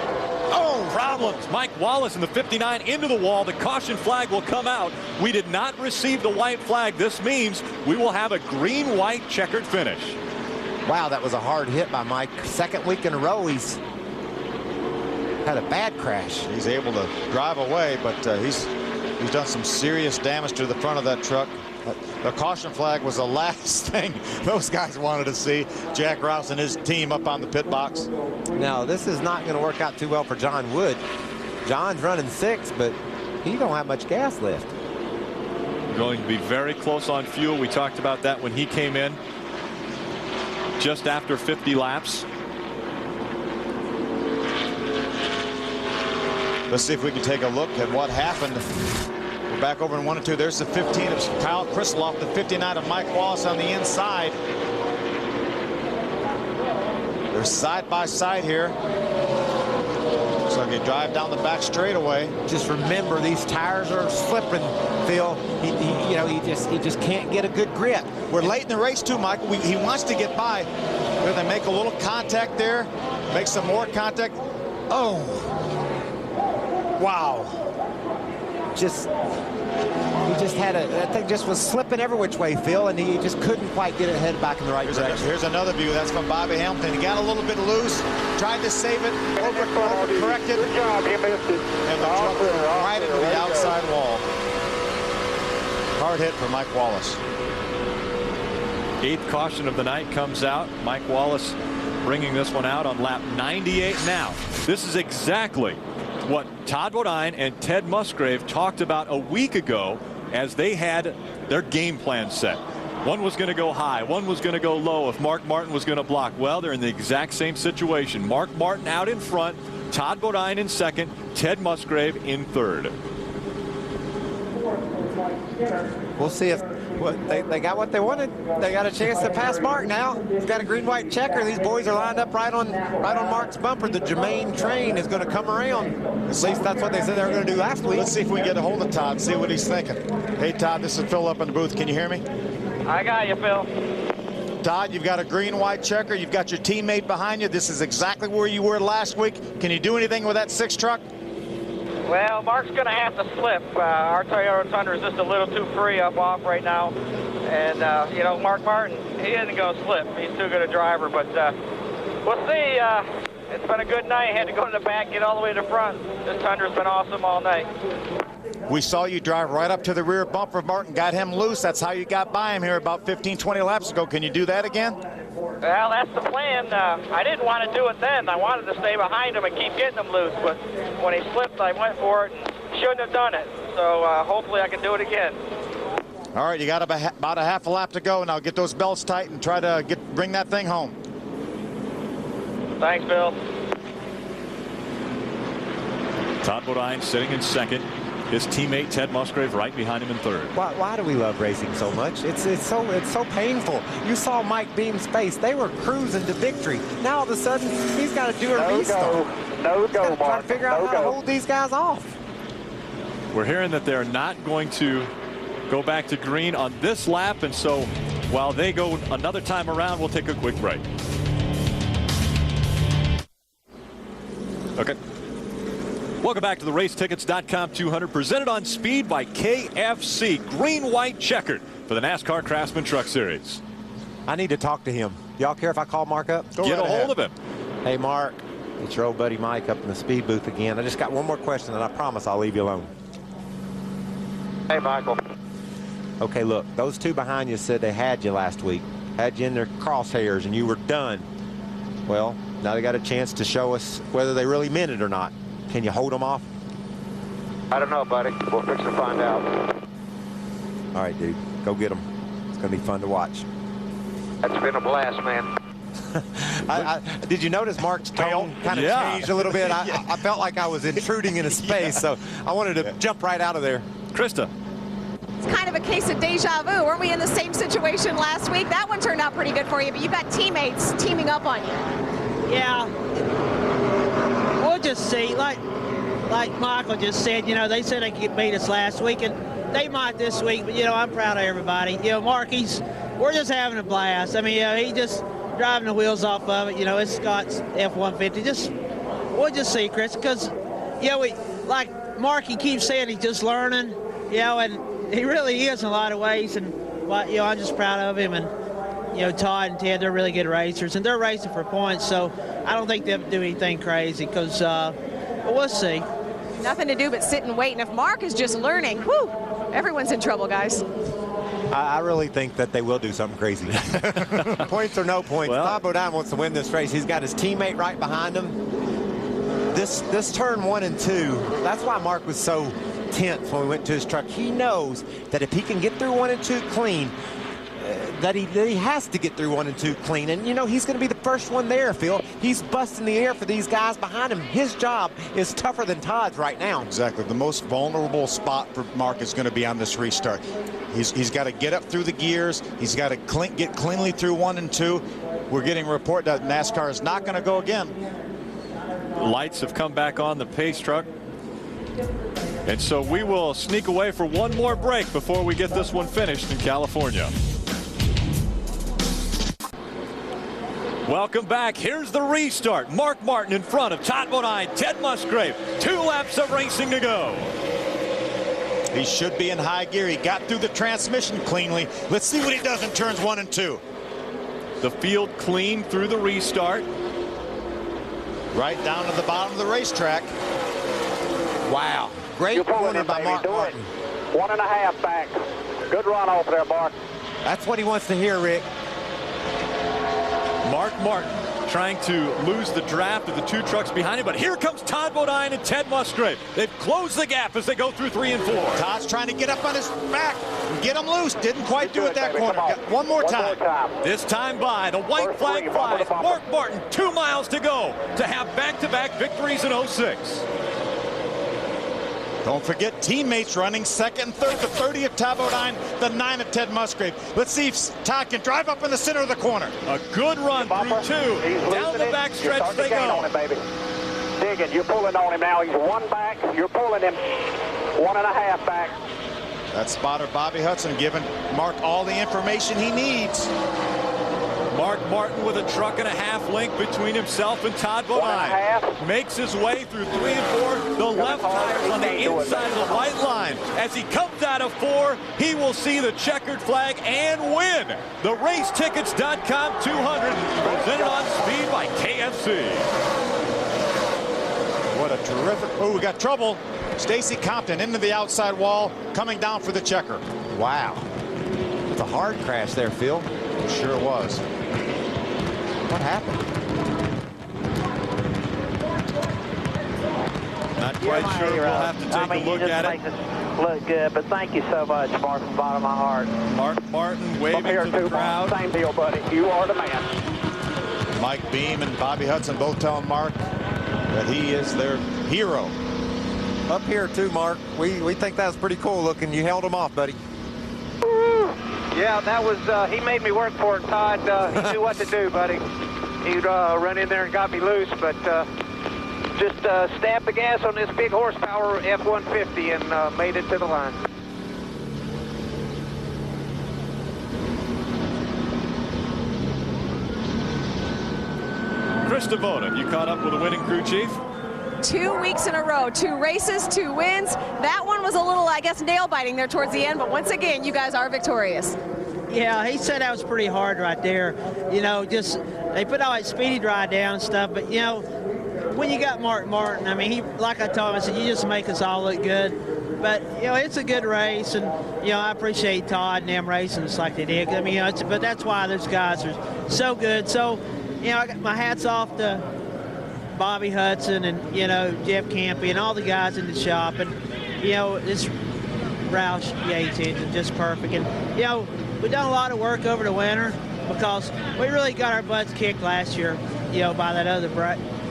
Oh, problems. Mike Wallace in the 59 into the wall. The caution flag will come out. We did not receive the white flag. This means we will have a green-white checkered finish. Wow, that was a hard hit by Mike. 2nd week in a row, he's had a bad crash. He's able to drive away, but he's done some serious damage to the front of that truck. The caution flag was the last thing those guys wanted to see. Jack Rouse and his team up on the pit box. Now, this is not going to work out too well for John Wood. John's running 6, but he don't have much gas left. Going to be very close on fuel. We talked about that when he came in just after 50 laps. Let's see if we can take a look at what happened. We're back over in 1 and 2. There's the 15 of Kyle Krisloff, the 59 of Mike Wallace on the inside. They're side by side here. So they drive down the back straightaway. Just remember, these tires are slipping, Phil. He just can't get a good grip. We're late in the race too, Michael. He wants to get by. They make a little contact there, make some more contact. Oh, wow. He just had that thing just was slipping every which way, Phil, and he just couldn't quite get it headed back in the right direction. Here's another view. That's from Bobby Hamilton. He got a little bit loose, tried to save it, overcorrected. Good job, you missed it. And the truck went right into the outside wall. Hard hit for Mike Wallace. 8th caution of the night comes out. Mike Wallace bringing this one out on lap 98 now. This is exactly what Todd Bodine and Ted Musgrave talked about a week ago as they had their game plan set. One was going to go high, one was going to go low if Mark Martin was going to block. Well, they're in the exact same situation. Mark Martin out in front, Todd Bodine in 2nd, Ted Musgrave in 3rd. We'll see if they got what they wanted. They got a chance to pass Mark now. He's got a green-white checker. These boys are lined up right on Mark's bumper. The Germain train is going to come around. At least that's what they said they were going to do last week. Let's see if we can get a hold of Todd, see what he's thinking. Hey, Todd, this is Phil up in the booth. Can you hear me? I got you, Phil. Todd, you've got a green-white checker. You've got your teammate behind you. This is exactly where you were last week. Can you do anything with that 6 truck? Well, Mark's going to have to slip. Our Toyota Tundra is just a little too free up off right now. And, Mark Martin, he isn't going to slip. He's too good a driver. But we'll see. It's been a good night. Had to go to the back, get all the way to the front. This Tundra's been awesome all night. We saw you drive right up to the rear bumper of Martin, got him loose. That's how you got by him here about 15, 20 laps ago. Can you do that again? Well, that's the plan. I didn't want to do it then. I wanted to stay behind him and keep getting him loose. But when he slipped, I went for it and shouldn't have done it. So hopefully I can do it again. All right, you got about a half a lap to go. Now get those belts tight and try to bring that thing home. Thanks, Bill. Todd Bodine sitting in 2nd. His teammate Ted Musgrave right behind him in 3rd. Why do we love racing so much? It's so painful. You saw Mike Beam's face. They were cruising to victory. Now all of a sudden he's got to do a restart. No go, Mark. Trying to figure out how to hold these guys off. We're hearing that they're not going to go back to green on this lap, and so while they go another time around, we'll take a quick break. Okay. Welcome back to the Racetickets.com 200, presented on speed by KFC. Green-white checkered for the NASCAR Craftsman Truck Series. I need to talk to him. Y'all care if I call Mark up? Get a hold of him. Hey, Mark. It's your old buddy Mike up in the speed booth again. I just got one more question, and I promise I'll leave you alone. Hey, Michael. Okay, look, those 2 behind you said they had you last week. Had you in their crosshairs, and you were done. Well, now they got a chance to show us whether they really meant it or not. Can you hold them off? I don't know, buddy. We'll fix to find out. All right, dude. Go get them. It's going to be fun to watch. That's been a blast, man. Did you notice Mark's tone kind of changed a little bit? I felt like I was intruding into space, so I wanted to jump right out of there. Krista. It's kind of a case of deja vu. Weren't we in the same situation last week? That one turned out pretty good for you, but you've got teammates teaming up on you. Yeah. We'll just see. Like Michael just said, you know, they said they could beat us last week, and they might this week, but, you know, I'm proud of everybody. You know, Mark, we're just having a blast. I mean, he just driving the wheels off of it. You know, it's Scott's F-150. We'll just see, Chris, because, you know, like Mark, he keeps saying he's just learning, you know, and he really is in a lot of ways. And, you know, I'm just proud of him. And, you know, Todd and Ted, they're really good racers, and they're racing for points. So I don't think they'll do anything crazy because, but we'll see. Nothing to do but sit and wait. And if Mark is just learning, whew, everyone's in trouble, guys. I really think that they will do something crazy. Points or no points, Todd Bodine wants to win this race. He's got his teammate right behind him. This turn 1 and 2, that's why Mark was so tense when we went to his truck. He knows that if he can get through 1 and 2 clean, that he has to get through 1 and 2 clean. And, you know, he's going to be the first one there, Phil. He's busting the air for these guys behind him. His job is tougher than Todd's right now. Exactly. The most vulnerable spot for Mark is going to be on this restart. He's got to get up through the gears. He's got to get cleanly through 1 and 2. We're getting a report that NASCAR is not going to go again. Lights have come back on the pace truck. And so we will sneak away for one more break before we get this one finished in California. Welcome back. Here's the restart. Mark Martin in front of Todd Bodine, Ted Musgrave. 2 laps of racing to go. He should be in high gear. He got through the transmission cleanly. Let's see what he does in turns 1 and 2. The field clean through the restart. Right down to the bottom of the racetrack. Wow. Great corner by Mark Martin. 1.5 back. Good run over there, Mark. That's what he wants to hear, Rick. Mark Martin trying to lose the draft of the 2 trucks behind him, but here comes Todd Bodine and Ted Musgrave. They've closed the gap as they go through 3 and 4. Todd's trying to get up on his back and get him loose. Didn't quite do it that corner. One more time. This time by the white flag flies. Mark Martin, 2 miles to go to have back-to-back victories in 06. Don't forget teammates running 2nd and 3rd, the 30 of Todd Bodine, the 9 of Ted Musgrave. Let's see if Todd can drive up in the center of the corner. A good run through 2. Down the backstretch they go. On it, baby. Digging, you're pulling on him now. He's 1 back. You're pulling him 1.5 back. That spotter Bobby Hudson giving Mark all the information he needs. Mark Martin with a 1.5 length between himself and Todd Bodine. Makes his way through 3 and 4. The left tires on the inside of the white line. As he comes out of 4, he will see the checkered flag and win the Racetickets.com 200 presented on speed by KFC. What a terrific. Oh, we got trouble. Stacy Compton into the outside wall, coming down for the checker. Wow. It's a hard crash there, Phil. It sure was. What happened? Not quite sure. We'll have to take a look at it. Look good, but thank you so much, Mark, from the bottom of my heart. Mark Martin waving to the crowd. Same deal, buddy. You are the man. Mike Beam and Bobby Hudson both telling Mark that he is their hero. Up here too, Mark. We think that was pretty cool looking. You held him off, buddy. Yeah, that was, he made me work for it, Todd. He knew what to do, buddy. He'd run in there and got me loose, but just stabbed the gas on this big horsepower F-150 and made it to the line. Chris DeVota, you caught up with the winning crew chief? 2 weeks in a row, 2 races, 2 wins. That one was a little, I guess, nail-biting there towards the end, but once again, you guys are victorious. Yeah, he said that was pretty hard right there. You know, just, they put all that speedy dry down and stuff, but, you know, when you got Mark Martin, I mean, he, like I told him, I said, you just make us all look good. But, you know, it's a good race, and, you know, I appreciate Todd and them racing us like they did. I mean, you know, but that's why those guys are so good. So, you know, I got my hats off to Bobby Hudson and, you know, Jeff Campy and all the guys in the shop. And, you know, this Roush Yates engine just perfect. And, you know, we've done a lot of work over the winter. because we really got our butts kicked last year, you know, by that other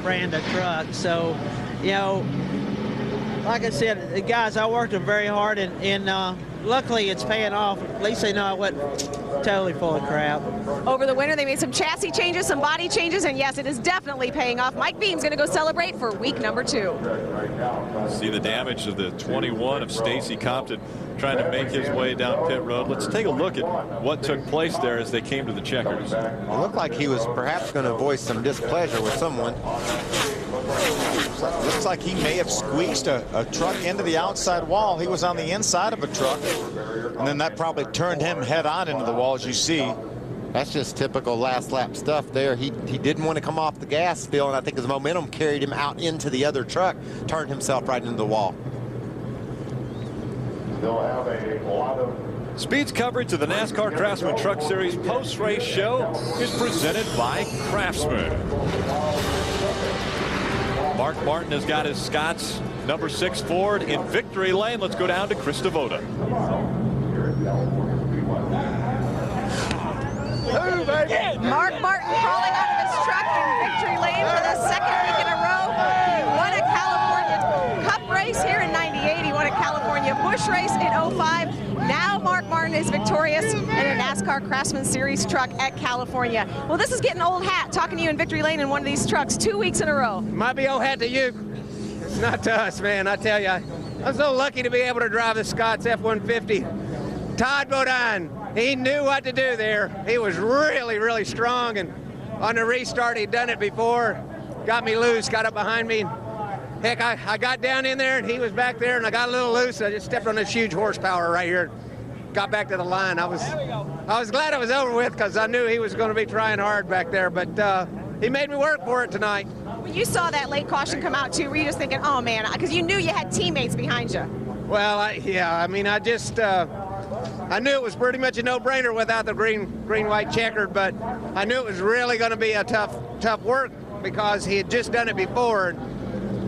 brand of truck. So, you know, like I said, the guys, I worked them very hard, and luckily it's paying off. At least they know I wasn't totally full of crap. Over the winter, they made some chassis changes, some body changes, and yes, it is definitely paying off. Mike Beam's going to go celebrate for week number 2. See the damage of the 21 of Stacy Compton trying to make his way down pit road. Let's take a look at what took place there as they came to the checkers. It looked like he was perhaps going to voice some displeasure with someone. Looks like he may have squeezed a truck into the outside wall. He was on the inside of a truck, and then that probably turned him head on into the wall, as you see. That's just typical last lap stuff there. He didn't want to come off the gas still, and I think his momentum carried him out into the other truck, turned himself right into the wall. They'll have a lot of Speed's coverage of the NASCAR Craftsman Truck Series post-race show is presented by Craftsman. Mark Martin has got his Scott's number 6 Ford in victory lane. Let's go down to Chris Devoda. Mark Martin crawling out of his truck in victory lane for the second week in a row. He won a California Cup race here in '98. He won a California Busch race in '05. Now Mark Martin is victorious in a NASCAR Craftsman Series truck at California. Well, this is getting old hat, talking to you in victory lane in one of these trucks 2 weeks in a row. Might be old hat to you. It's not to us, man. I tell you, I'm so lucky to be able to drive the Scott's F-150. Todd Bodine, he knew what to do there. He was really, really strong, and on the restart, he'd done it before. Got me loose, got up behind me. Heck, I got down in there, and he was back there, and I got a little loose. I just stepped on this huge horsepower right here. Got back to the line. I was glad it was over with, because I knew he was going to be trying hard back there, but he made me work for it tonight. When you saw that late caution come out, too, were you just thinking, oh, man, because you knew you had teammates behind you? Well, I knew it was pretty much a no-brainer without the green-white checkered, but I knew it was really going to be a tough work because he had just done it before.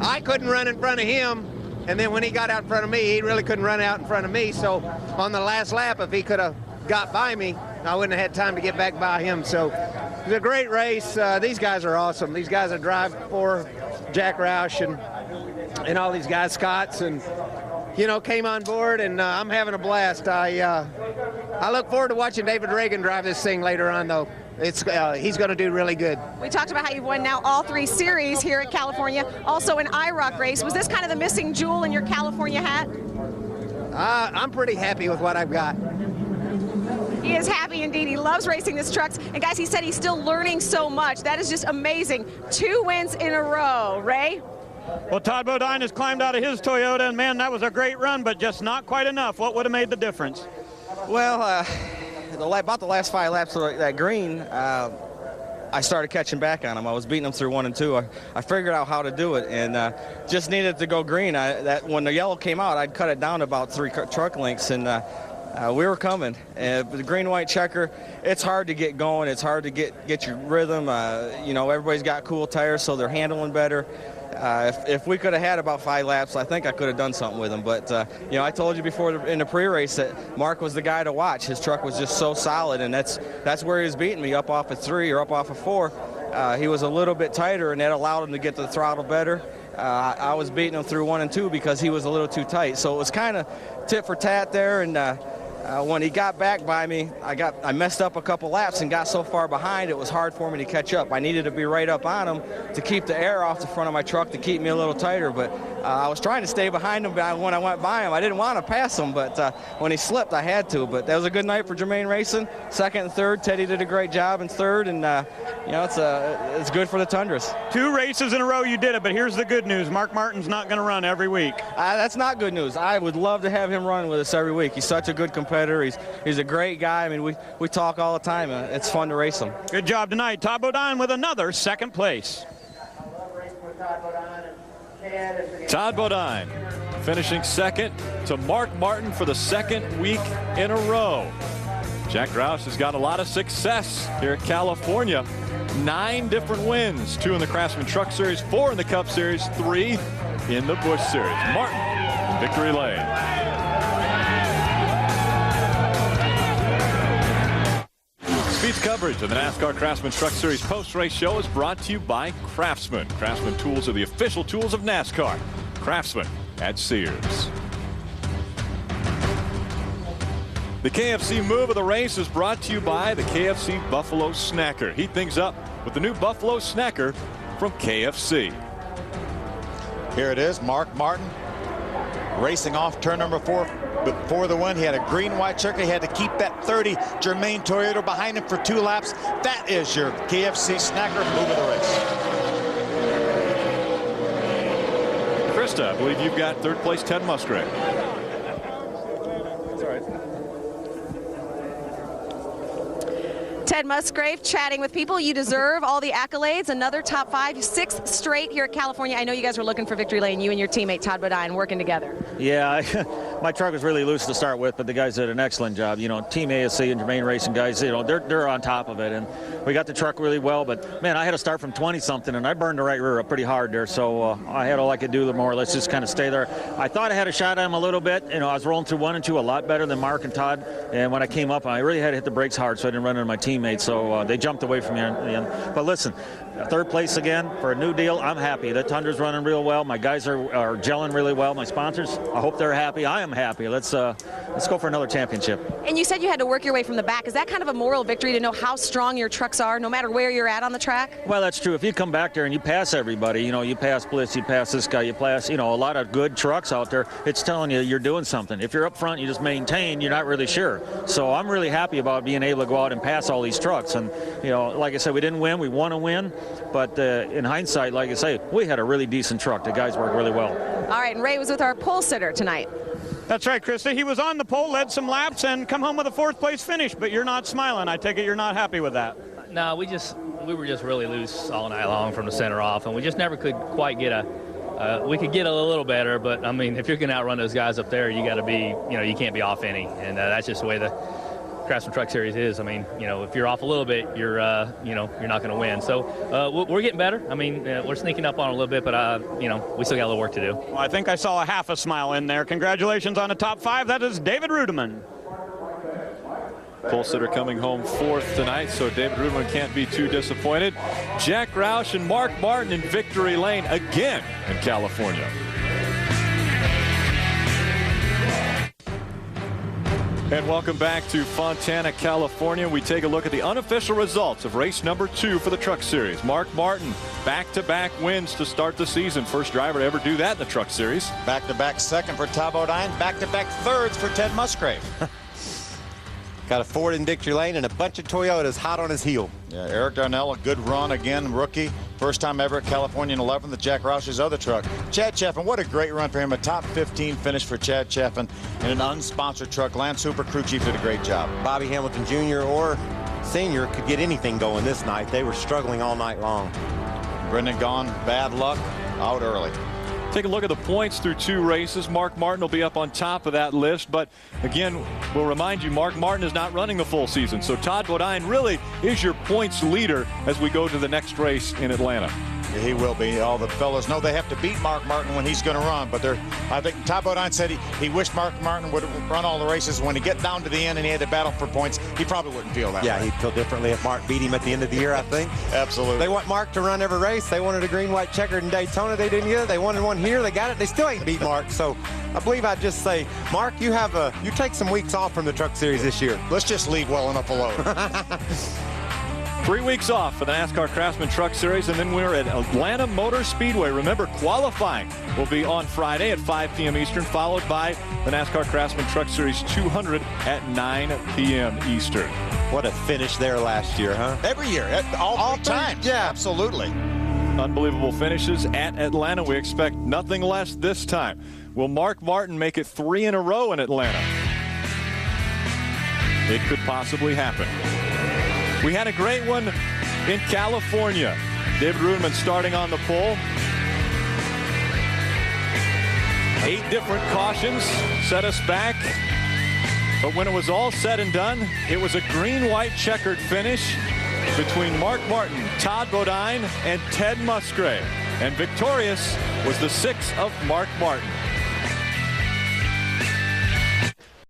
I couldn't run in front of him, and then when he got out in front of me, he really couldn't run out in front of me. So on the last lap, if he could have got by me, I wouldn't have had time to get back by him. So it was a great race. These guys are awesome. These guys that drive for Jack Roush and all these guys, Scott's, and came on board, and I'm having a blast. I look forward to watching David Reagan drive this thing later on, though. He's going to do really good. We talked about how you've won now all 3 series here at California, also an IROC race. Was this kind of the missing jewel in your California hat? I'm pretty happy with what I've got. He is happy indeed. He loves racing this trucks. And guys, he said he's still learning so much. That is just amazing. 2 wins in a row. Ray? Well, Todd Bodine has climbed out of his Toyota, and man, that was a great run, but just not quite enough. What would have made the difference? Well, about the last 5 laps of that green, I started catching back on him. I was beating him through 1 and 2. I figured out how to do it, and just needed to go green. When the yellow came out, I'd cut it down to about 3 truck lengths, and we were coming. The green-white checker, it's hard to get going. It's hard to get your rhythm. Everybody's got cool tires, so they're handling better. If we could have had about 5 laps, I think I could have done something with him. But, I told you before in the pre-race that Mark was the guy to watch. His truck was just so solid, and that's where he was beating me, up off of 3 or up off of 4. He was a little bit tighter, and that allowed him to get the throttle better. I was beating him through 1 and 2 because he was a little too tight. So it was kind of tit for tat there, and when he got back by me, I messed up a couple laps and got so far behind it was hard for me to catch up. I needed to be right up on him to keep the air off the front of my truck to keep me a little tighter, but I was trying to stay behind him when I went by him. I didn't want to pass him, but when he slipped, I had to. But that was a good night for Jermaine Racing. 2nd and 3rd, Teddy did a great job in 3rd, and it's good for the Tundras. 2 races in a row you did it, but here's the good news. Mark Martin's not going to run every week. That's not good news. I would love to have him run with us every week. He's such a good competitor. He's a great guy. I mean, we talk all the time. It's fun to race him. Good job tonight. Todd Bodine with another 2nd place. Todd Bodine finishing 2nd to Mark Martin for the 2nd week in a row. Jack Roush has got a lot of success here at California. 9 different wins, 2 in the Craftsman Truck Series, 4 in the Cup Series, 3 in the Busch Series. Martin in victory lane. Speed's coverage of the NASCAR Craftsman Truck Series post-race show is brought to you by Craftsman. Craftsman tools are the official tools of NASCAR. Craftsman at Sears. The KFC move of the race is brought to you by the KFC Buffalo Snacker. Heat things up with the new Buffalo Snacker from KFC. Here it is, Mark Martin racing off turn number 4 for the win. He had a green-white checker. He had to keep that 30 Germain Toyota behind him for 2 laps. That is your KFC Snacker move of the race. Krista, I believe you've got 3rd place Ted Musgrave. That's all right. Ted Musgrave chatting with people. You deserve all the accolades. Another top 5, 6th straight here at California. I know you guys were looking for victory lane, you and your teammate Todd Bodine working together. Yeah, my truck was really loose to start with, but the guys did an excellent job. You know, Team ASC and Germain Racing guys, you know, they're on top of it, and we got the truck really well. But man, I had to start from 20-something, and I burned the right rear up pretty hard there. So I had all I could do more or less just kind of stay there. I thought I had a shot at him a little bit. You know, I was rolling through 1 and 2 a lot better than Mark and Todd. And when I came up, I really had to hit the brakes hard so I didn't run into my teammates. So they jumped away from me in the end. But listen, 3rd place again for a new deal. I'm happy. The Tundra's running real well. My guys are gelling really well. My sponsors, I hope they're happy. I am happy. Let's go for another championship. And you said you had to work your way from the back. Is that kind of a moral victory to know how strong your trucks are, no matter where you're at on the track? Well, that's true. If you come back there and you pass everybody, you know, you pass Bliss, you pass this guy, you pass, you know, a lot of good trucks out there, it's telling you you're doing something. If you're up front, you just maintain, you're not really sure. So I'm really happy about being able to go out and pass all these trucks. And, you know, like I said, we didn't win. We want to win. But in hindsight, like I say, we had a really decent truck. The guys worked really well. All right, and Ray was with our pole sitter tonight. That's right, Krista. He was on the pole, led some laps, and come home with a 4th place finish. But you're not smiling. I take it you're not happy with that. No, we were just really loose all night long from the center off, and we just never could quite get we could get a little better, but I mean, if you're going to outrun those guys up there, you got to be, you know, you can't be off any, and that's just the way the Craftsman Truck Series is. I mean, you know, if you're off a little bit, you're, you know, you're not going to win. So we're getting better. I mean, we're sneaking up on a little bit, but you know, we still got a little work to do. Well, I think I saw a half a smile in there. Congratulations on the top 5. That is David Rudeman. Pole sitter coming home 4th tonight, so David Rudeman can't be too disappointed. Jack Roush and Mark Martin in victory lane again in California. And welcome back to Fontana, California. We take a look at the unofficial results of race number 2 for the Truck Series. Mark Martin, back-to-back wins to start the season. First driver to ever do that in the Truck Series. Back-to-back 2nd for Todd Bodine. Back-to-back 3rds for Ted Musgrave. Got a Ford in victory lane and a bunch of Toyotas hot on his heel. Yeah, Eric Darnell, a good run again, rookie. First time ever at California in 11th, the Jack Roush's other truck. Chad Chaffin, what a great run for him. A top 15 finish for Chad Chaffin in an unsponsored truck. Lance Hooper, crew chief, did a great job. Bobby Hamilton Jr. or Sr. could get anything going this night. They were struggling all night long. Brendan Gaughan, bad luck, out early. Take a look at the points through 2 races. Mark Martin will be up on top of that list. But again, we'll remind you, Mark Martin is not running the full season. So Todd Bodine really is your points leader as we go to the next race in Atlanta. Yeah, he will be. All the fellas know they have to beat Mark Martin when he's going to run. But I think Todd Bodine said he wished Mark Martin would run all the races. When he get down to the end and he had to battle for points, he probably wouldn't feel that way. Yeah, he'd feel differently if Mark beat him at the end of the year, I think. Absolutely. They want Mark to run every race. They wanted a green-white checkered in Daytona. They didn't get it. They wanted one here. They got it. They still ain't beat Mark. So I believe I'd just say, Mark, you take some weeks off from the Truck Series this year. Let's just leave well enough alone. 3 weeks off for the NASCAR Craftsman Truck Series, and then we're at Atlanta Motor Speedway. Remember, qualifying will be on Friday at 5 p.m. Eastern, followed by the NASCAR Craftsman Truck Series 200 at 9 p.m. Eastern. What a finish there last year, huh? Every year, all 3 times. Yeah, absolutely. Unbelievable finishes at Atlanta. We expect nothing less this time. Will Mark Martin make it 3 in a row in Atlanta? It could possibly happen. We had a great one in California. David Rudeman starting on the pole. 8 different cautions set us back. But when it was all said and done, it was a green-white checkered finish between Mark Martin, Todd Bodine, and Ted Musgrave. And victorious was the 6 of Mark Martin.